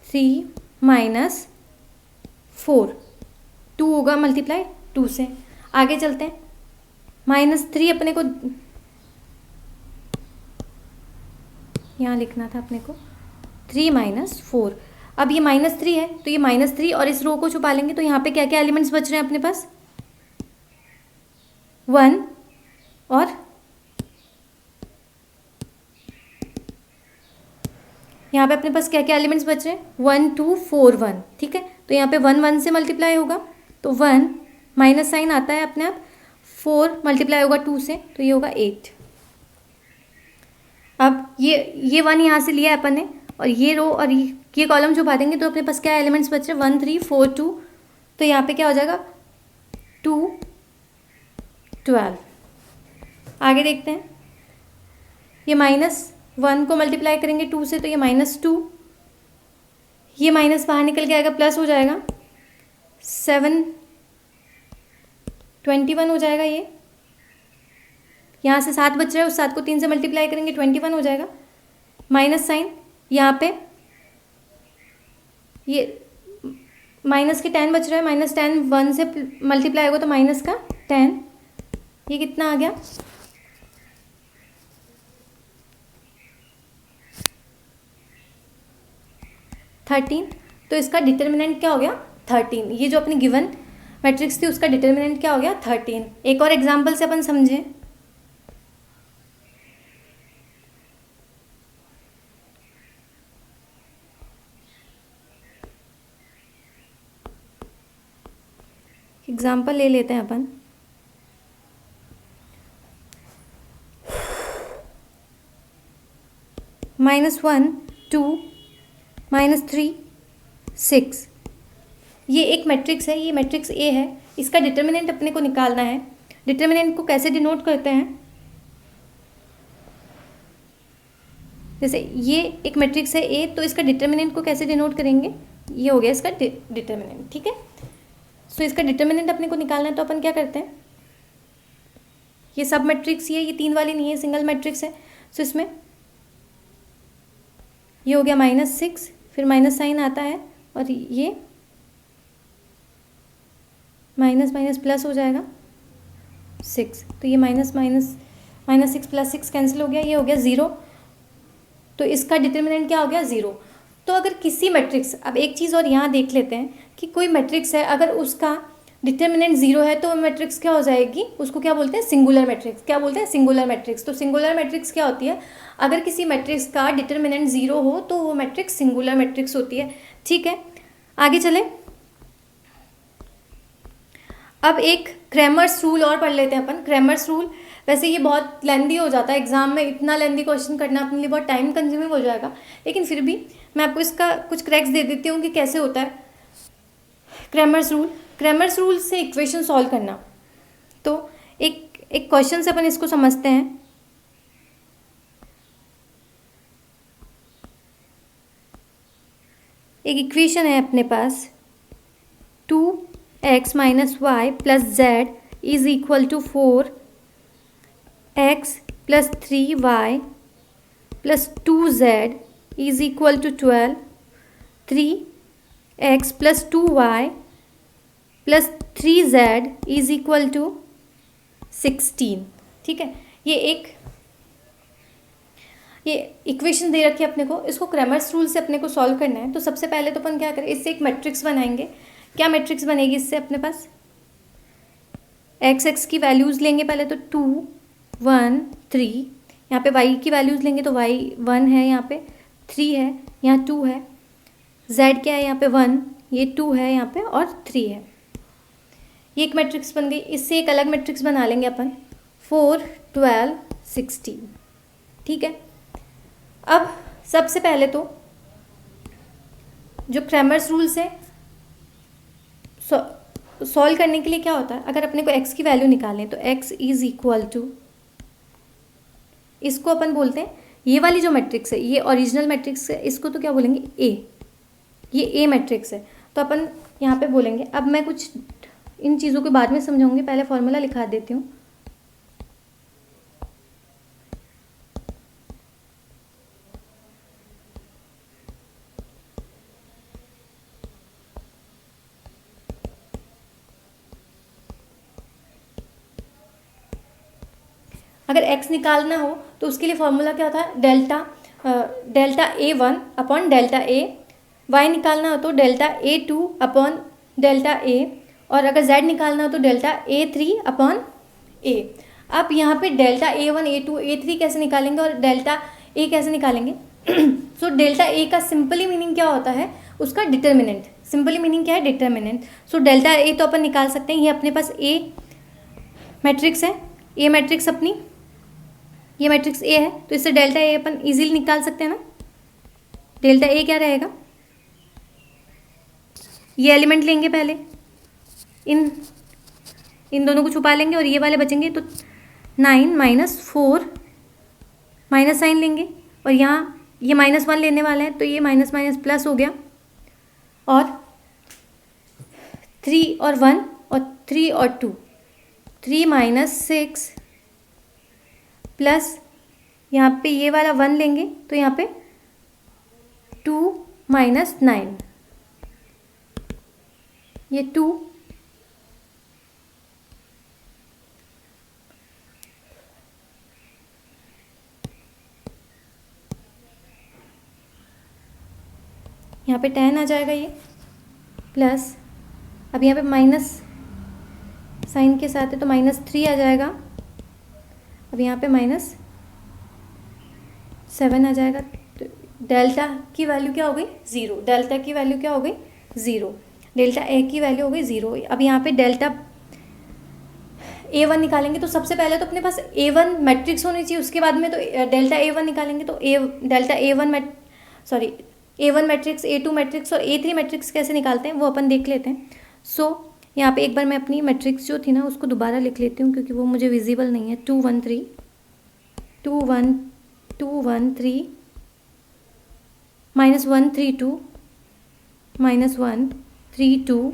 3 -4, 2 होगा मल्टीप्लाई 2 से। आगे चलते हैं, -3 अपने को यहाँ लिखना था अपने को, 3 -4। अब ये -3 है तो ये -3 और इस रो को छुपा लेंगे, तो यहाँ पे क्या क्या एलिमेंट्स बच रहे हैं अपने पास? 1 और यहाँ पे अपने पास क्या क्या एलिमेंट्स बच रहे हैं? 1 2 4 1, ठीक है। तो यहाँ पे 1 1 से मल्टीप्लाई होगा, तो 1 माइनस साइन आता है अपने आप, 4 मल्टीप्लाई होगा 2 से, तो ये होगा 8। अब ये 1 यहाँ से लिया है अपन ने, और ये रो और ये कॉलम छुपा देंगे, तो अपने पास क्या एलिमेंट्स बच रहे हैं? 1 3 4 2, तो यहाँ पे क्या हो जाएगा? 2 12। आगे देखते हैं, ये -1 को मल्टीप्लाई करेंगे 2 से, तो ये -2, ये माइनस बाहर निकल के आएगा, प्लस हो जाएगा 7 21 हो जाएगा। ये यहाँ से 7 बच रहा है, उस 7 को 3 से मल्टीप्लाई करेंगे 21 हो जाएगा। माइनस साइन यहाँ पे, ये माइनस के 10 बच रहा है, -10 1 से मल्टीप्लाई होगा तो माइनस का 10, ये कितना आ गया? 13। तो इसका डिटर्मिनेंट क्या हो गया? 13। ये जो अपनी गिवन मैट्रिक्स थी उसका डिटर्मिनेंट क्या हो गया? 13। एक और एग्जांपल से अपन समझें, एग्जाम्पल ले लेते हैं अपन। -1 2 -3 6, ये एक मैट्रिक्स है, ये मैट्रिक्स ए है। इसका डिटर्मिनेंट अपने को निकालना है। डिटर्मिनेंट को कैसे डिनोट करते हैं? जैसे ये एक मैट्रिक्स है ए, तो इसका डिटर्मिनेंट को कैसे डिनोट करेंगे? ये हो गया इसका डिटर्मिनेंट, ठीक है। सो इसका डिटर्मिनेंट अपने को निकालना है, तो अपन क्या करते हैं? ये सब मैट्रिक्स ही है, ये 3 वाली नहीं है, सिंगल मैट्रिक्स है। सो इसमें ये हो गया -6, फिर माइनस साइन आता है, और ये माइनस प्लस हो जाएगा 6, तो ये -6 + 6 कैंसिल हो गया, ये हो गया 0। तो इसका डिटर्मिनेंट क्या हो गया? 0। तो अगर किसी मैट्रिक्स, अब एक चीज़ और यहाँ देख लेते हैं कि कोई मैट्रिक्स है, अगर उसका डिटर्मिनेंट 0 है तो वो मैट्रिक्स क्या हो जाएगी? उसको क्या बोलते हैं? Singular matrix. क्या बोलते हैं? Singular matrix. तो सिंगुलर मैट्रिक्स क्या होती है? अगर किसी मैट्रिक्स का डिटर्मिनेंट 0 हो तो वो मैट्रिक्स सिंगुलर मैट्रिक्स होती है, ठीक है। आगे चले, अब एक क्रैमर्स रूल और पढ़ लेते हैं अपन। क्रैमर्स रूल, वैसे ये बहुत लेंदी हो जाता है एग्जाम में, इतना लेंदी क्वेश्चन करना अपने लिए बहुत टाइम कंज्यूमिंग हो जाएगा, लेकिन फिर भी मैं आपको इसका कुछ क्रैक्स दे देती हूँ कि कैसे होता है क्रैमर्स रूल। क्रैमर्स रूल से इक्वेशन सॉल्व करना, तो एक क्वेश्चन से अपन इसको समझते हैं। एक इक्वेशन है अपने पास, 2x - y + z is equal to 4x plus 3y plus 2z is equal to 12, 3x plus 2y plus 3z is equal to 16। ठीक है, ये इक्वेशन दे रखी है अपने को, इसको क्रैमर्स रूल से अपने को सॉल्व करना है। तो सबसे पहले तो अपन क्या करें, इससे एक मैट्रिक्स बनाएंगे। क्या मैट्रिक्स बनेगी इससे अपने पास, x की वैल्यूज़ लेंगे पहले तो 2 1 3, यहाँ पे y की वैल्यूज़ लेंगे तो y 1 है, यहाँ पे 3 है, यहाँ 2 है, z क्या है यहाँ पे 1, ये 2 है यहाँ पे और 3 है। ये एक मैट्रिक्स बन गई। इससे एक अलग मैट्रिक्स बना लेंगे अपन 4 12 16। ठीक है, अब सबसे पहले तो जो क्रैमर्स रूल से सॉल्व करने के लिए क्या होता है, अगर अपने को x की वैल्यू निकालें तो x इज इक्वल टू, इसको अपन बोलते हैं, ये वाली जो मैट्रिक्स है ये ओरिजिनल मैट्रिक्स है, इसको तो क्या बोलेंगे A, ये A मैट्रिक्स है। तो अपन यहाँ पे बोलेंगे, अब मैं कुछ इन चीज़ों के बाद में समझाऊंगी, पहले फॉर्मूला लिखा देती हूँ। अगर x निकालना हो तो उसके लिए फॉर्मूला क्या होता है, delta A1 upon delta A। y निकालना हो तो delta A2 upon delta A, और अगर z निकालना हो तो डेल्टा A3 अपॉन A। अब यहाँ पे डेल्टा A1 A2 A3 कैसे निकालेंगे और डेल्टा A कैसे निकालेंगे सो डेल्टा A का सिंपली मीनिंग क्या होता है, उसका डिटर्मिनेंट। सिंपली मीनिंग क्या है, डिटर्मिनेंट। सो डेल्टा A तो अपन निकाल सकते हैं, ये अपने पास A मैट्रिक्स है, A मैट्रिक्स अपनी, ये मैट्रिक्स A है, तो इससे डेल्टा A अपन इजीली निकाल सकते हैं ना। डेल्टा A क्या रहेगा, ये एलिमेंट लेंगे पहले, इन दोनों को छुपा लेंगे और ये वाले बचेंगे, तो 9 माइनस 4 माइनस साइन लेंगे, और यहाँ ये -1 लेने वाला है तो ये माइनस माइनस प्लस हो गया, और 3 और 1 और 3 और 2, 3 माइनस 6 प्लस यहाँ पे ये वाला 1 लेंगे तो यहाँ पे 2 माइनस 9, ये 2 यहाँ पे 10 आ जाएगा, ये प्लस, अब यहाँ पे माइनस साइन के साथ है तो -3 आ जाएगा, अब यहाँ पे -7 आ जाएगा। तो डेल्टा की वैल्यू क्या हो गई, 0। डेल्टा की वैल्यू क्या हो गई, 0। डेल्टा A की वैल्यू हो गई 0। अब यहाँ पे डेल्टा A1 निकालेंगे तो सबसे पहले तो अपने पास A1 मैट्रिक्स होनी चाहिए, उसके बाद में तो डेल्टा A1 निकालेंगे तो delta A1 matrix, A2 matrix और A3 मैट्रिक्स कैसे निकालते हैं वो अपन देख लेते हैं। सो यहाँ पे एक बार मैं अपनी मैट्रिक्स जो थी ना उसको दोबारा लिख लेती हूँ, क्योंकि वो मुझे विजिबल नहीं है। 2 1 3 2 1 2 1 3 -1 3 2 -1 3 2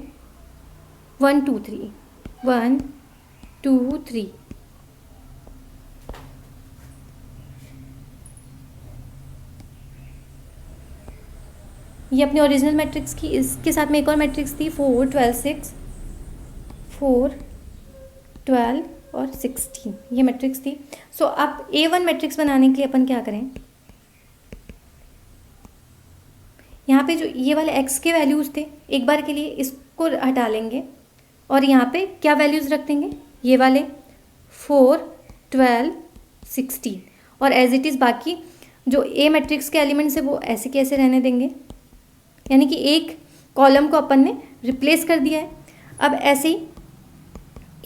1 2 3 1 2 3। ये अपनी ओरिजिनल मैट्रिक्स की, इसके साथ में एक और मैट्रिक्स थी 4 12 6 4 12 और 16, ये मैट्रिक्स थी। सो अब A1 मैट्रिक्स बनाने के लिए अपन क्या करें, यहाँ पे जो ये वाले x के वैल्यूज़ थे एक बार के लिए इसको हटा लेंगे, और यहाँ पे क्या वैल्यूज़ रख देंगे, ये वाले 4 12 16, और एज इट इज़ बाकी जो A मैट्रिक्स के एलिमेंट्स है वो ऐसे कैसे रहने देंगे, यानी कि एक कॉलम को अपन ने रिप्लेस कर दिया है। अब ऐसे ही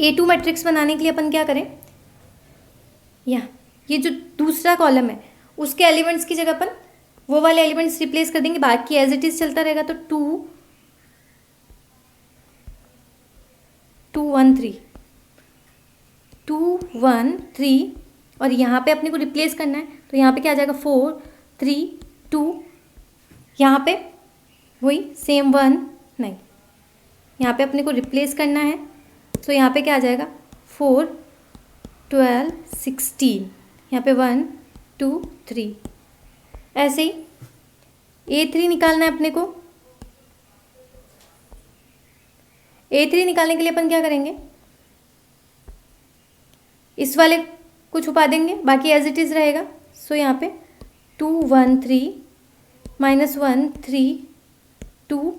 A2 मैट्रिक्स बनाने के लिए अपन क्या करें, ये जो दूसरा कॉलम है उसके एलिमेंट्स की जगह अपन वो वाले एलिमेंट्स रिप्लेस कर देंगे, बाकी एज इट इज चलता रहेगा। तो 2 2 1 3 2 1 3, और यहाँ पे अपने को रिप्लेस करना है तो यहाँ पे क्या आ जाएगा 4 3 2, यहाँ पे वही सेम 1 नहीं, यहाँ पे अपने को रिप्लेस करना है, तो यहाँ पे क्या आ जाएगा 4 12 16, यहाँ पे 1 2 3। ऐसे ही A3 निकालना है अपने को। A3 निकालने के लिए अपन क्या करेंगे, इस वाले को छुपा देंगे, बाकी एज इट इज़ रहेगा। सो यहाँ पे 2 1 3 -1 3 2,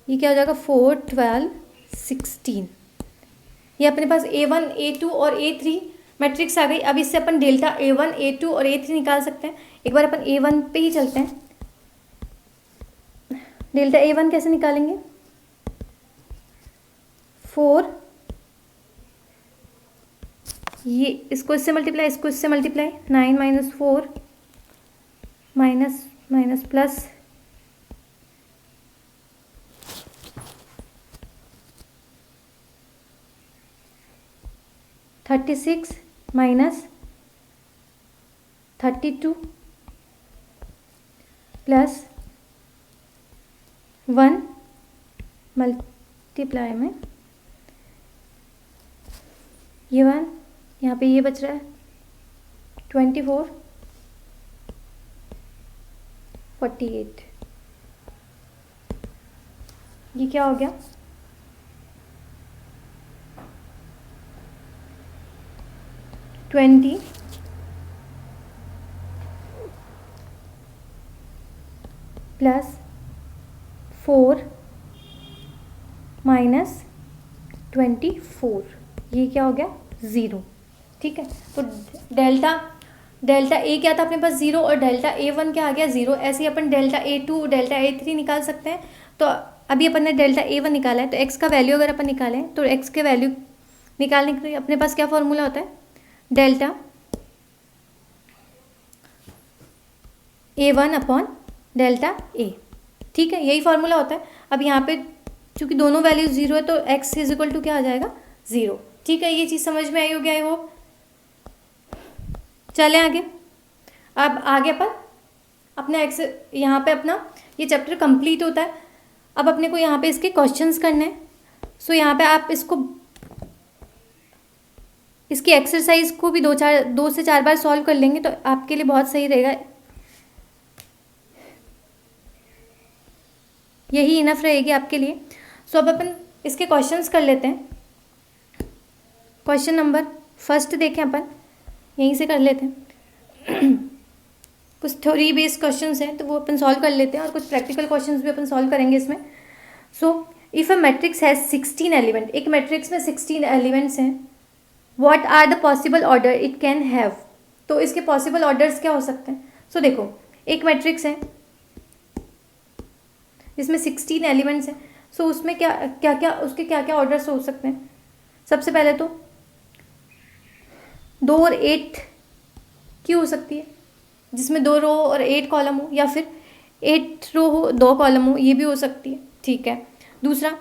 ये क्या हो जाएगा 4 12 16। ये अपने पास A1 A2 और A3 मैट्रिक्स आ गई। अब इससे अपन डेल्टा A1 A2 और A3 निकाल सकते हैं। एक बार अपन A1 पे ही चलते हैं। डेल्टा A1 कैसे निकालेंगे, 4, ये इसको इससे मल्टीप्लाई, इसको इससे multiply, 9 - 4 minus plus 36 - 32 plus 1 multiply में ये 1, यहाँ पे ये बच रहा है 24 48। ये क्या हो गया, ट्वेंटी प्लस 4 माइनस 24, ये क्या हो गया 0। ठीक है, तो डेल्टा ए क्या था अपने पास 0 और डेल्टा A1 क्या आ गया 0। ऐसे ही अपन डेल्टा A2 डेल्टा A3 निकाल सकते हैं। तो अभी अपन ने डेल्टा A1 निकाला है, तो x का वैल्यू अगर अपन निकालें तो x के वैल्यू निकालने के लिए अपने पास क्या फॉर्मूला होता है, delta A1 upon delta A। ठीक है, यही फॉर्मूला होता है। अब यहाँ पे चूंकि दोनों वैल्यू 0 है तो x इज इक्वल टू क्या आ जाएगा 0। ठीक है, ये चीज़ समझ में आई होगी आई होप। चलें आगे। अब आगे अपन अपना एक्स, यहाँ पे अपना ये चैप्टर कंप्लीट होता है। अब अपने को यहाँ पे इसके क्वेश्चंस करने हैं। सो यहाँ पे आप इसको, इसकी एक्सरसाइज को भी 2 से 4 बार सॉल्व कर लेंगे तो आपके लिए बहुत सही रहेगा। यही इनफ रहेगी आपके लिए। सो अब अपन इसके क्वेश्चंस कर लेते हैं। क्वेश्चन नंबर फर्स्ट देखें अपन, यहीं से कर लेते हैं। कुछ थ्योरी बेस्ड क्वेश्चंस हैं तो वो अपन सॉल्व कर लेते हैं और कुछ प्रैक्टिकल क्वेश्चंस भी अपन सॉल्व करेंगे इसमें। So if a matrix has 16 element, एक मैट्रिक्स में 16 एलिमेंट्स हैं, what are the possible order it can have. तो इसके पॉसिबल ऑर्डर्स क्या हो सकते हैं। सो देखो, एक मैट्रिक्स है जिसमें 16 एलिमेंट्स हैं। सो उसमें उसके क्या क्या ऑर्डर्स हो सकते हैं। सबसे पहले तो 2 और 8 की हो सकती है, जिसमें 2 रो और 8 कॉलम हो, या फिर 8 रो हो 2 कॉलम हो, ये भी हो सकती है। ठीक है, दूसरा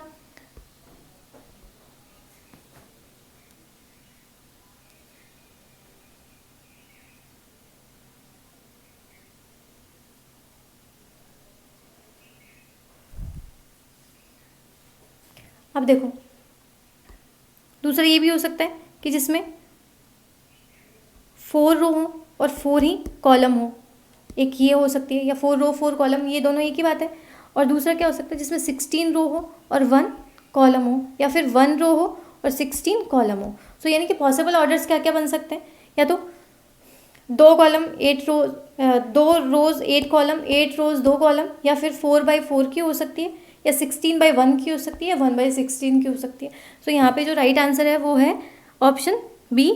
अब देखो, दूसरा ये भी हो सकता है कि जिसमें 4 रो हो और 4 ही कॉलम हो, एक ये हो सकती है, या 4 रो 4 कॉलम, ये दोनों एक ही बात है। और दूसरा क्या हो सकता है जिसमें 16 रो हो और 1 कॉलम हो, या फिर 1 रो हो और 16 कॉलम हो। सो यानी कि पॉसिबल ऑर्डर्स क्या क्या बन सकते हैं, या तो 2 कॉलम 8 रो, 2 रोज 8 कॉलम, 8 रोज 2 कॉलम, या फिर 4/4 की हो सकती है, या 16/1 की हो सकती है, या 1/16 की हो सकती है। सो यहाँ पे जो राइट आंसर है वो है option B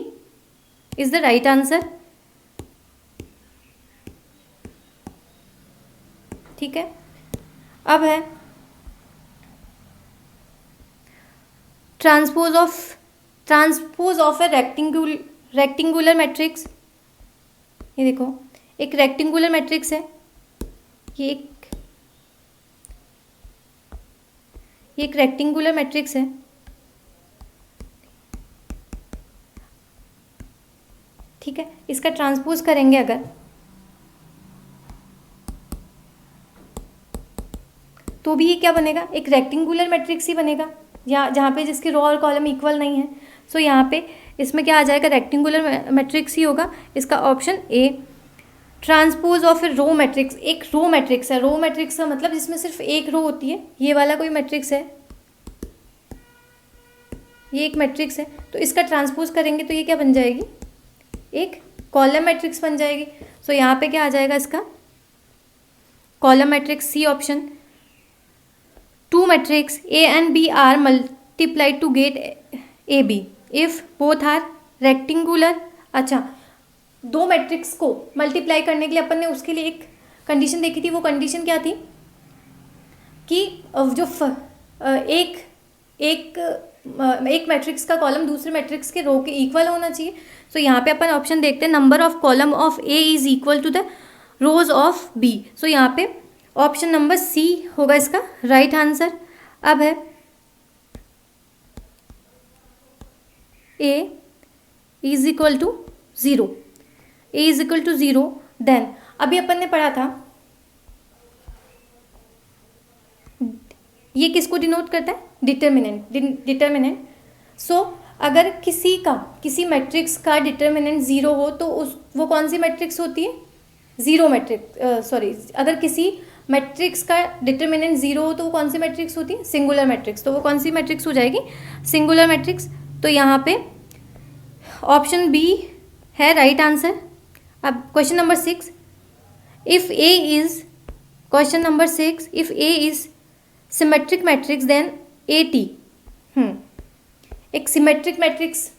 is the right answer. ठीक है, अब है transpose of a rectangular matrix. ये देखो, एक रेक्टेंगुलर मैट्रिक्स है, ये एक रेक्टेंगुलर मैट्रिक्स है। ठीक है, इसका ट्रांसपोज करेंगे अगर, तो भी ये क्या बनेगा, एक रेक्टेंगुलर मैट्रिक्स ही बनेगा, या जहाँ पे जिसके रो और कॉलम इक्वल नहीं है। सो यहाँ पे इसमें क्या आ जाएगा, रेक्टेंगुलर मैट्रिक्स ही होगा, इसका option A. Transpose of a row matrix, एक रो मैट्रिक्स है, रो मैट्रिक्स का मतलब जिसमें सिर्फ एक रो होती है, ये वाला कोई मैट्रिक्स है, ये एक मैट्रिक्स है, तो इसका ट्रांसपोज करेंगे तो ये क्या बन जाएगी, एक कॉलम मैट्रिक्स बन जाएगी। सो यहाँ पे क्या आ जाएगा इसका, column matrix, C option. Two matrix A and B are multiplied to get A B if both are rectangular. अच्छा, दो मैट्रिक्स को मल्टीप्लाई करने के लिए अपन ने उसके लिए एक कंडीशन देखी थी, वो कंडीशन क्या थी कि जो एक मैट्रिक्स का कॉलम दूसरे मैट्रिक्स के रो के इक्वल होना चाहिए। सो यहाँ पे अपन ऑप्शन देखते हैं, number of column of A is equal to the rows of B. So यहाँ पे ऑप्शन नंबर सी होगा इसका राइट आंसर। अब है A is equal to 0, A is equal to 0, then अभी अपन ने पढ़ा था ये किसको डिनोट करता है, डिटर्मिनेंट। सो अगर किसी मैट्रिक्स का डिटर्मिनेंट 0 हो तो वो कौन सी मैट्रिक्स होती है, जीरो मैट्रिक्स, सॉरी, अगर किसी मैट्रिक्स का डिटर्मिनेंट 0 हो तो वो कौन सी मैट्रिक्स होती है, सिंगुलर मैट्रिक्स। तो वो कौन सी मैट्रिक्स हो जाएगी, सिंगुलर मैट्रिक्स। तो यहाँ पे ऑप्शन बी है राइट आंसर। अब question number 6, if A is, question number 6, if A is symmetric matrix then A T. एक सिमेट्रिक मैट्रिक्स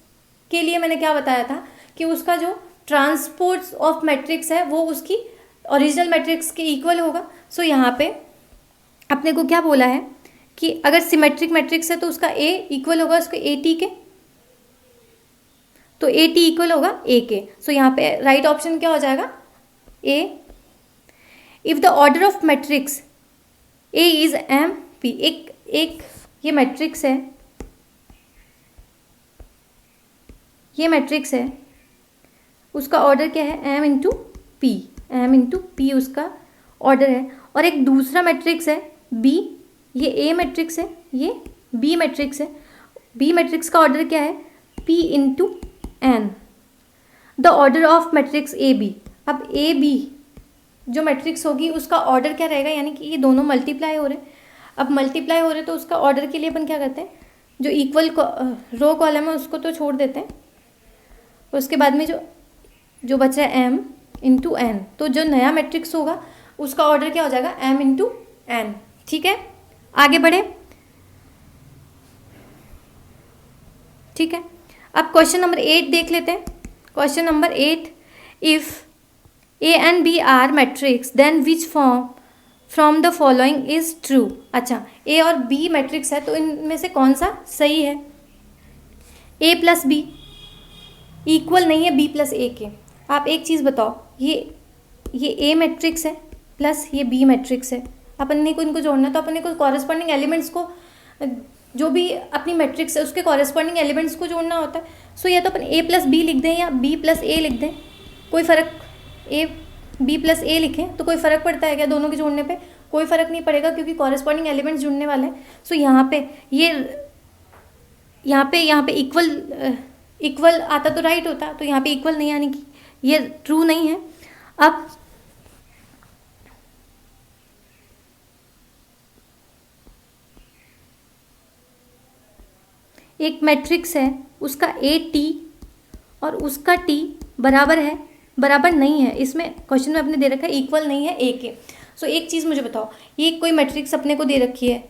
के लिए मैंने क्या बताया था कि उसका जो ट्रांसपोज ऑफ मैट्रिक्स है वो उसकी ओरिजिनल मैट्रिक्स के इक्वल होगा। सो यहाँ पे अपने को क्या बोला है कि अगर सिमेट्रिक मैट्रिक्स है तो उसका ए इक्वल होगा उसके ए टी के, तो ए टी इक्वल होगा ए के। सो यहाँ पे राइट ऑप्शन क्या हो जाएगा, A. If the order of matrix A is M P, एक ये मैट्रिक्स है, ये मैट्रिक्स है, उसका ऑर्डर क्या है, M into P, M into P उसका ऑर्डर है। और एक दूसरा मैट्रिक्स है बी, ये ए मैट्रिक्स है, ये बी मैट्रिक्स है, बी मैट्रिक्स का ऑर्डर क्या है, P into N. The order of matrix A B, अब ए बी जो मैट्रिक्स होगी उसका ऑर्डर क्या रहेगा, यानी कि ये दोनों मल्टीप्लाई हो रहे हैं। अब मल्टीप्लाई हो रहे हैं तो उसका ऑर्डर के लिए अपन क्या करते हैं, जो इक्वल रो कॉलम है उसको तो छोड़ देते हैं, उसके बाद में जो बच रहा है एम इंटू एन, तो जो नया मैट्रिक्स होगा उसका ऑर्डर क्या हो जाएगा, एम इंटू एन। ठीक है, आगे बढ़े। ठीक है, अब क्वेश्चन नंबर 8 देख लेते हैं। Question number 8, if A and B are matrix then which form from the following is true. अच्छा, ए और बी मैट्रिक्स है तो इनमें से कौन सा सही है, ए प्लस बी इक्वल नहीं है बी प्लस ए के। आप एक चीज़ बताओ, ये ए मैट्रिक्स है प्लस ये बी मैट्रिक्स है, अपन ने को इनको जोड़ना है तो अपन ने को कॉरेस्पॉन्डिंग एलिमेंट्स को, जो भी अपनी मैट्रिक्स है उसके कॉरेस्पॉन्डिंग एलिमेंट्स को जोड़ना होता है। सो या तो अपन ए प्लस बी लिख दें या बी प्लस ए लिख दें, कोई फ़र्क, ए बी प्लस ए लिखें तो कोई फ़र्क पड़ता है क्या, दोनों के जोड़ने पे कोई फ़र्क नहीं पड़ेगा क्योंकि कॉरेस्पॉन्डिंग एलिमेंट्स जुड़ने वाले हैं। सो यहाँ पे इक्वल आता तो राइट होता, तो यहाँ पे इक्वल नहीं, यानी कि ये ट्रू नहीं है। अब एक मैट्रिक्स है, उसका ए टी और उसका टी बराबर नहीं है, इसमें क्वेश्चन में अपने दे रखा है इक्वल नहीं है ए के। सो एक चीज़ मुझे बताओ, ये कोई मैट्रिक्स अपने को दे रखी है,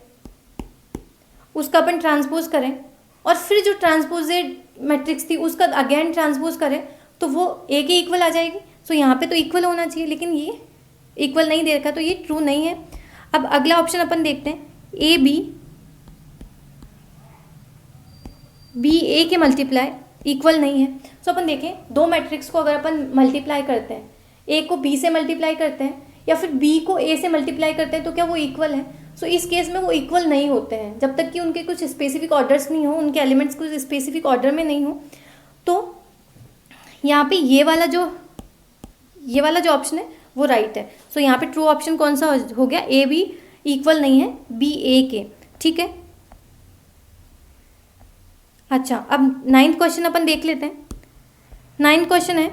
उसका अपन ट्रांसपोज करें और फिर जो ट्रांसपोजेड मैट्रिक्स थी उसका अगेन ट्रांसपोज करें तो वो ए के इक्वल आ जाएगी। सो यहाँ पे तो इक्वल होना चाहिए, लेकिन ये इक्वल नहीं दे रखा तो ये ट्रू नहीं है। अब अगला ऑप्शन अपन देखते हैं, ए बी ए के मल्टीप्लाई इक्वल नहीं है। सो अपन देखें, दो मैट्रिक्स को अगर अपन मल्टीप्लाई करते हैं, ए को बी से मल्टीप्लाई करते हैं या फिर बी को ए से मल्टीप्लाई करते हैं, तो क्या वो इक्वल है? सो इस केस में वो इक्वल नहीं होते हैं जब तक कि उनके कुछ स्पेसिफिक ऑर्डर्स नहीं हो, उनके एलिमेंट्स कुछ स्पेसिफिक ऑर्डर में नहीं हो। तो यहाँ पे ये वाला जो ऑप्शन है वो राइट है। सो यहाँ पे ट्रू ऑप्शन कौन सा हो गया, ए बी इक्वल नहीं है बी ए के। ठीक है, अच्छा, अब 9th क्वेश्चन अपन देख लेते हैं। 9th क्वेश्चन है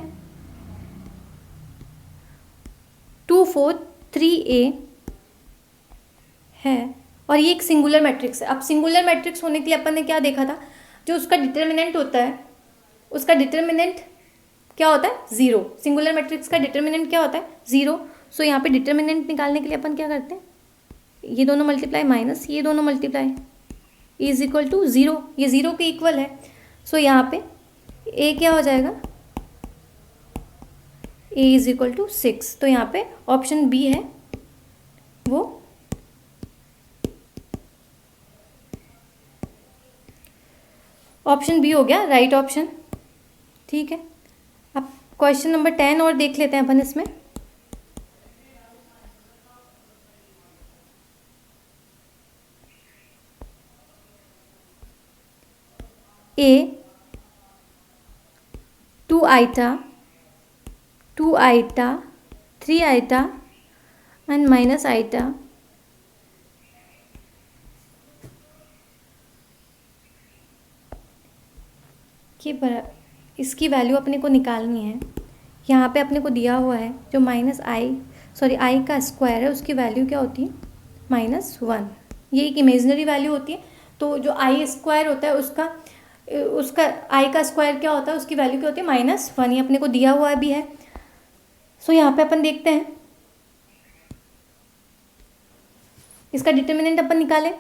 2 4 3 a है और ये एक सिंगुलर मैट्रिक्स है। अब सिंगुलर मैट्रिक्स होने के लिए अपन ने क्या देखा था, जो उसका डिटर्मिनेंट होता है, उसका डिटर्मिनेंट क्या होता है, ज़ीरो। सिंगुलर मैट्रिक्स का डिटर्मिनेंट क्या होता है, ज़ीरो। सो यहाँ पे डिटर्मिनेंट निकालने के लिए अपन क्या करते हैं, ये दोनों मल्टीप्लाई माइनस ये दोनों multiply is equal to zero, ये ज़ीरो के इक्वल है। सो यहाँ पे ए क्या हो जाएगा, ए इज इक्वल टू 6। तो यहाँ पे ऑप्शन बी है वो ऑप्शन बी हो गया राइट ऑप्शन। ठीक है, अब क्वेश्चन नंबर 10 और देख लेते हैं अपन इसमें। ए 2 iota 2 iota 3 iota and minus iota के बराबर, इसकी वैल्यू अपने को निकालनी है। यहाँ पे अपने को दिया हुआ है जो आई का स्क्वायर है उसकी वैल्यू क्या होती है, -1। ये एक इमेजिनरी वैल्यू होती है। तो जो आई स्क्वायर होता है उसका आई का स्क्वायर क्या होता है, उसकी वैल्यू क्या होती है, -1। ये अपने को दिया हुआ भी है। सो यहाँ पे अपन देखते हैं इसका डिटर्मिनेंट अपन निकालें।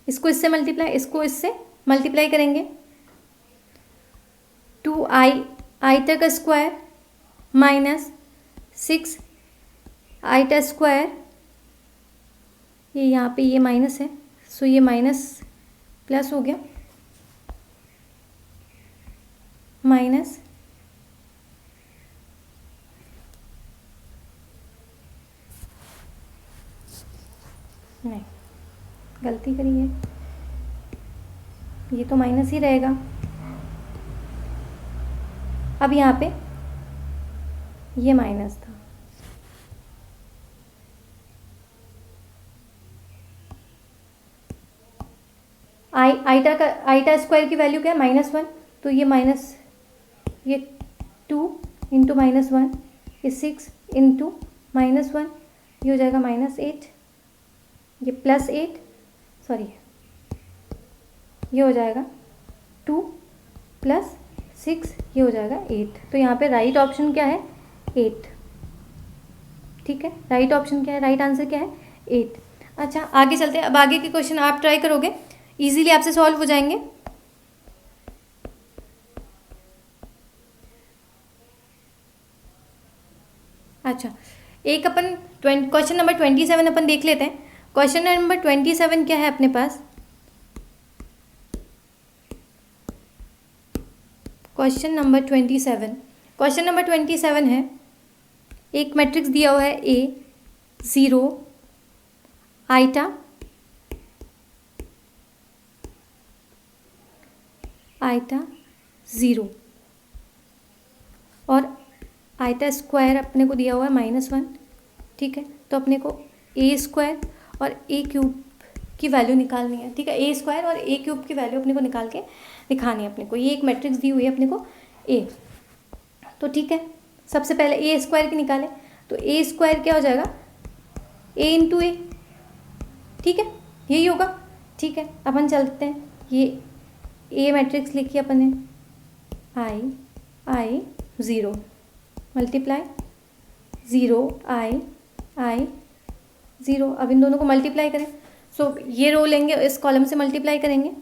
इसको इससे मल्टीप्लाई, इसको इससे मल्टीप्लाई करेंगे। 2i आइटा का स्क्वायर -6 आइटा स्क्वायर, ये यहाँ पे ये माइनस है, सो ये माइनस प्लस हो गया, माइनस नहीं, गलती करी है, ये तो माइनस ही रहेगा। अब यहाँ पे ये माइनस था, आइटा स्क्वायर की वैल्यू क्या है, -1। तो ये ये 2 इंटू -1, ये 6 इंटू -1, ये हो जाएगा -8, ये +8, सॉरी ये हो जाएगा 2 + 6, ये हो जाएगा 8। तो यहाँ पे राइट ऑप्शन क्या है, 8। ठीक है, राइट ऑप्शन क्या है, राइट आंसर क्या है, 8। अच्छा, आगे चलते हैं। अब आगे के क्वेश्चन आप ट्राई करोगे, इजीली आपसे सॉल्व हो जाएंगे। अच्छा, एक अपन क्वेश्चन नंबर 27 अपन देख लेते हैं। क्वेश्चन नंबर 27 क्या है अपने पास, क्वेश्चन नंबर 27 है, एक मैट्रिक्स दिया हुआ है A 0 आइटा आइटा 0 और आइटा स्क्वायर अपने को दिया हुआ है -1। ठीक है, तो अपने को ए स्क्वायर और ए क्यूब की वैल्यू निकालनी है। ठीक है, ए स्क्वायर और ए क्यूब की वैल्यू अपने को निकाल के दिखानी है अपने को। ये एक मैट्रिक्स दी हुई है अपने को ए। तो ठीक है, सबसे पहले ए स्क्वायर की निकालें। तो ए स्क्वायर क्या हो जाएगा, ए इंटू ए। ठीक है, यही होगा। ठीक है, अपन चलते हैं, ये ए मैट्रिक्स लिखी अपन ने, आई 0 मल्टीप्लाई 0 आई 0। अब इन दोनों को मल्टीप्लाई करें। सो ये रो लेंगे, इस कॉलम से मल्टीप्लाई करेंगे,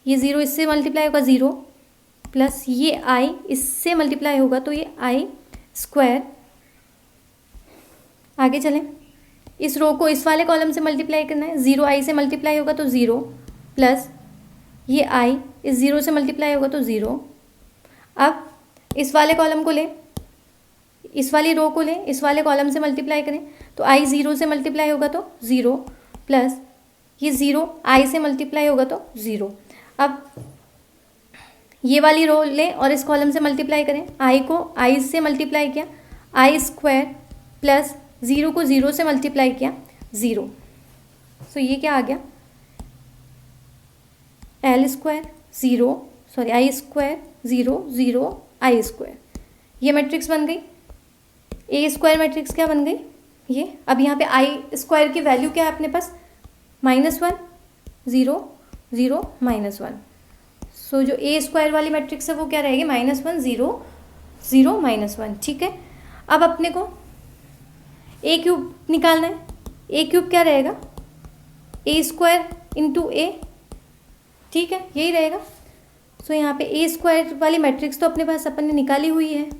ये 0 इससे मल्टीप्लाई होगा 0 प्लस ये आई इससे मल्टीप्लाई होगा तो ये आई स्क्वायर। आगे चलें, इस रो को इस वाले कॉलम से मल्टीप्लाई करना है, 0 आई से मल्टीप्लाई होगा तो 0 प्लस ये आई इस 0 से मल्टीप्लाई होगा तो 0। अब इस वाले कॉलम को लें, इस वाली रो को लें, इस वाले कॉलम से मल्टीप्लाई करें तो आई 0 से मल्टीप्लाई होगा तो 0 प्लस ये 0 आई से मल्टीप्लाई होगा तो 0। अब ये वाली रो लें और इस कॉलम से मल्टीप्लाई करें, आई को आई से मल्टीप्लाई किया आई स्क्वायर प्लस 0 को 0 से मल्टीप्लाई किया 0। सो ये क्या आ गया, L square zero, sorry I square zero zero I square, ये मैट्रिक्स बन गई। ए स्क्वायर मैट्रिक्स क्या बन गई ये। अब यहाँ पे आई स्क्वायर की वैल्यू क्या है अपने पास, -1 0 0 -1। सो जो ए स्क्वायर वाली मैट्रिक्स है वो क्या रहेगी, -1 0 0 -1। ठीक है, अब अपने को ए क्यूब निकालना है। ए क्यूब क्या रहेगा, ए स्क्वायर इंटू ए, ठीक है यही रहेगा। सो यहाँ पे ए स्क्वायर वाली मैट्रिक्स तो अपने पास अपन ने निकाली हुई है,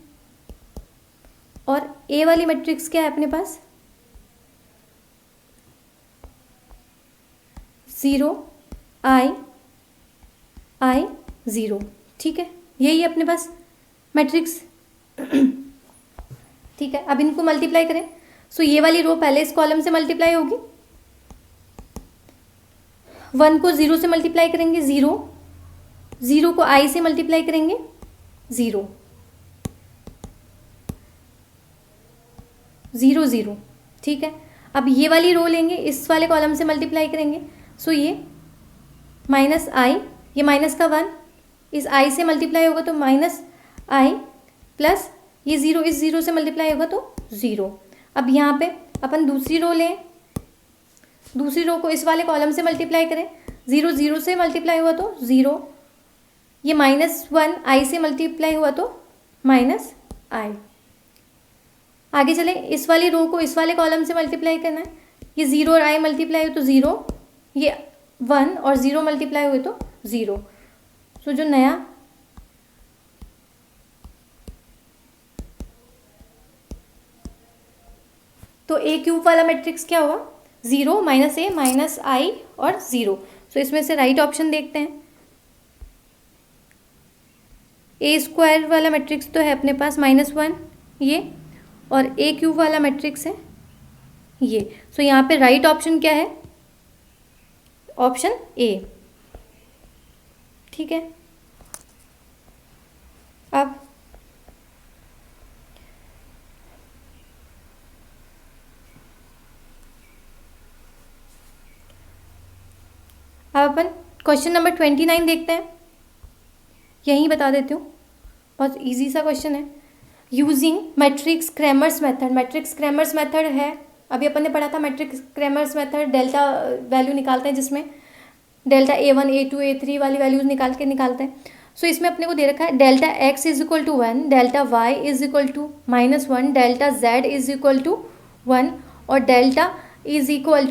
और ए वाली मैट्रिक्स क्या है अपने पास, 0 आई आई 0। ठीक है, यही है अपने पास मैट्रिक्स। ठीक है, अब इनको मल्टीप्लाई करें। सो ये वाली रो पहले इस कॉलम से मल्टीप्लाई होगी, 1 को 0 से मल्टीप्लाई करेंगे 0, 0 को आई से मल्टीप्लाई करेंगे 0 0 0। ठीक है, अब ये वाली रो लेंगे, इस वाले कॉलम से मल्टीप्लाई करेंगे। सो ये माइनस आई, ये माइनस का 1 इस आई से मल्टीप्लाई होगा तो माइनस आई, प्लस ये 0 इस 0 से मल्टीप्लाई होगा तो 0। अब यहाँ पे अपन दूसरी रो लें, दूसरी रो को इस वाले कॉलम से मल्टीप्लाई करें, 0 0 से मल्टीप्लाई हुआ तो 0, ये -1 आई से मल्टीप्लाई हुआ तो माइनस आई। आगे चलें, इस वाली रो को इस वाले कॉलम से मल्टीप्लाई करना है, ये 0 और आई मल्टीप्लाई हो तो 0, ये 1 और 0 मल्टीप्लाई हुए तो 0। सो जो नया तो ए क्यूब वाला मैट्रिक्स क्या होगा, 0 -a -i और 0। सो इसमें से राइट ऑप्शन देखते हैं। ए स्क्वायर वाला मैट्रिक्स तो है अपने पास -1 ये, और ए क्यूब वाला मैट्रिक्स है ये। सो यहाँ पे राइट ऑप्शन क्या है, ऑप्शन ए। ठीक है, अब अपन क्वेश्चन नंबर 29 देखते हैं। यहीं बता देती हूँ, बहुत इजी सा क्वेश्चन है। Using matrix Cramer's method, matrix Cramer's method है, अभी अपन ने पढ़ा था matrix Cramer's method, delta value निकालते हैं जिसमें डेल्टा A1 A2 A3 वाली वैल्यूज निकालते हैं। सो इसमें अपने को दे रखा है delta x is equal to 1, delta y is equal to -1, delta z is equal to 1 और डेल्टा इज इक्वल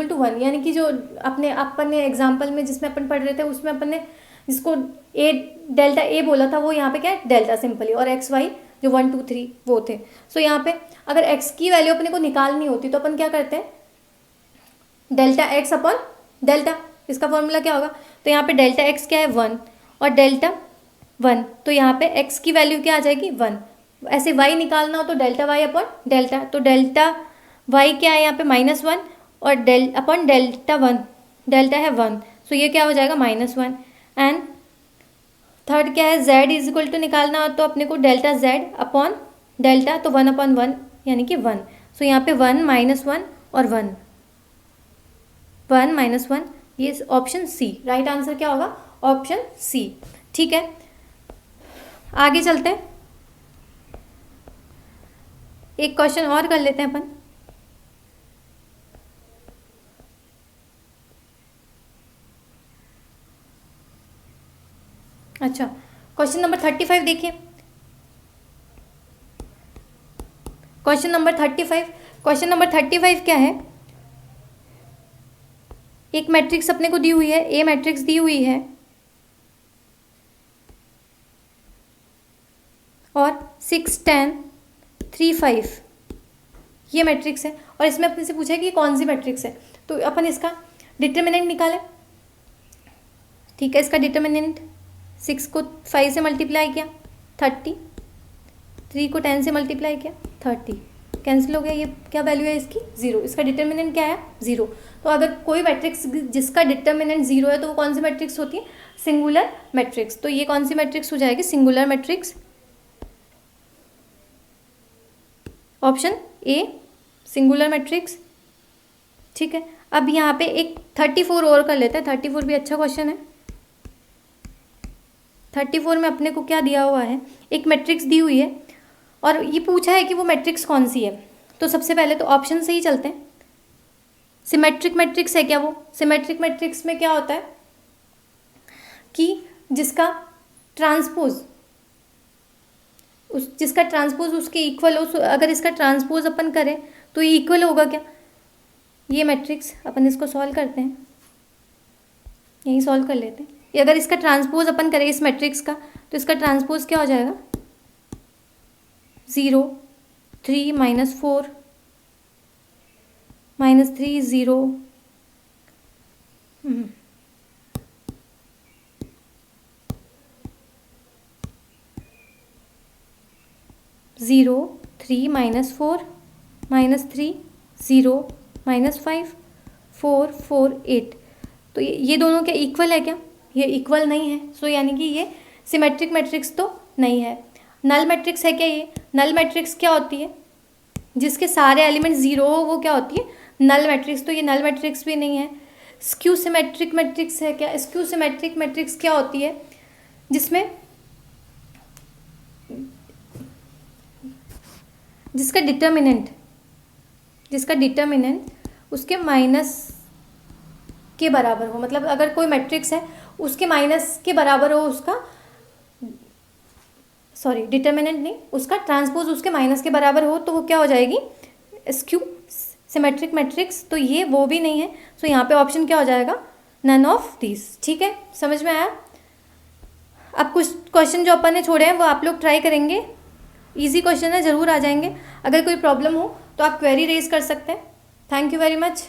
टू 1, यानी कि जो अपन ने एग्जाम्पल में जिसमें अपन पढ़ रहे थे उसमें अपन ने जिसको डेल्टा ए बोला था वो यहाँ पे क्या है डेल्टा सिंपली, और एक्स वाई जो 1 2 3 वो थे। सो यहाँ पे अगर एक्स की वैल्यू अपने को निकालनी होती तो अपन क्या करते हैं, डेल्टा एक्स अपॉन डेल्टा, इसका फॉर्मूला क्या होगा, तो यहाँ पे डेल्टा एक्स क्या है 1 और डेल्टा 1, तो यहाँ पे एक्स की वैल्यू क्या आ जाएगी 1। ऐसे वाई निकालना हो तो डेल्टा वाई अपॉन डेल्टा, तो डेल्टा वाई क्या है यहाँ पे -1 और अपॉन डेल्टा 1, डेल्टा है 1, सो ये क्या हो जाएगा -1। एंड थर्ड क्या है z इज इक्वल टू निकालना हो तो अपने को डेल्टा z अपॉन डेल्टा, तो 1/1 यानी कि 1। सो यहाँ पे 1 -1 और 1 -1, ये ऑप्शन सी राइट आंसर क्या होगा, ऑप्शन सी। ठीक है, आगे चलते हैं, एक क्वेश्चन और कर लेते हैं अपन। अच्छा, क्वेश्चन नंबर 35 देखिए, क्वेश्चन नंबर 35 क्या है, एक मैट्रिक्स अपने को दी हुई है, ए मैट्रिक्स दी हुई है और 6 10 3 5 ये मैट्रिक्स है, और इसमें अपने से पूछा है कि कौन सी मैट्रिक्स है, तो अपन इसका डिटर्मिनेंट निकालें। ठीक है, इसका डिटर्मिनेंट 6 को 5 से मल्टीप्लाई किया 30, 3 को 10 से मल्टीप्लाई किया 30, कैंसिल हो गया, ये क्या वैल्यू है इसकी 0, इसका डिटर्मिनेंट क्या है 0। तो अगर कोई मैट्रिक्स जिसका डिटर्मिनेंट 0 है तो वो कौन सी मैट्रिक्स होती है, सिंगुलर मैट्रिक्स। तो ये कौन सी मैट्रिक्स हो जाएगी, singular matrix, option a singular matrix. ठीक है, अब यहाँ पे एक 34 और कर लेते हैं। 34 भी अच्छा क्वेश्चन है। 34 में अपने को क्या दिया हुआ है, एक मैट्रिक्स दी हुई है और ये पूछा है कि वो मैट्रिक्स कौन सी है। तो सबसे पहले तो ऑप्शन से ही चलते हैं। सिमेट्रिक मैट्रिक्स है क्या वो? सिमेट्रिक मैट्रिक्स में क्या होता है कि जिसका ट्रांसपोज उसके इक्वल हो। अगर इसका ट्रांसपोज अपन करें तो ये इक्वल होगा क्या, ये मैट्रिक्स। अपन इसको सॉल्व करते हैं, यही सॉल्व कर लेते हैं। ये अगर इसका ट्रांसपोज अपन करें इस मैट्रिक्स का, तो इसका ट्रांसपोज क्या हो जाएगा, 0 3 -4 -3 0 0 3 -4 -3 0 -5 4 4 8। तो ये दोनों क्या इक्वल है क्या? ये इक्वल नहीं है। सो यानी कि ये सिमेट्रिक मैट्रिक्स तो नहीं है। नल मैट्रिक्स है क्या ये? नल मैट्रिक्स क्या होती है, जिसके सारे एलिमेंट जीरो हो वो क्या होती है, नल मैट्रिक्स। तो ये नल मैट्रिक्स भी नहीं है। स्क्यू सिमेट्रिक मैट्रिक्स है क्या? स्क्यू सिमेट्रिक मैट्रिक्स क्या होती है, जिसमें जिसका डिटर्मिनेंट उसके माइनस के बराबर हो। मतलब अगर कोई मैट्रिक्स है उसके माइनस के बराबर हो उसका, सॉरी डिटर्मिनेंट नहीं, उसका ट्रांसपोज उसके माइनस के बराबर हो, तो वो क्या हो जाएगी, स्क्यू सिमेट्रिक मैट्रिक्स। तो ये वो भी नहीं है। सो यहाँ पे ऑप्शन क्या हो जाएगा, नन ऑफ दिस। ठीक है, समझ में आया? अब कुछ क्वेश्चन जो अपन ने छोड़े हैं वो आप लोग ट्राई करेंगे। इजी क्वेश्चन है, ज़रूर आ जाएंगे। अगर कोई प्रॉब्लम हो तो आप क्वेरी रेज कर सकते हैं। Thank you very much.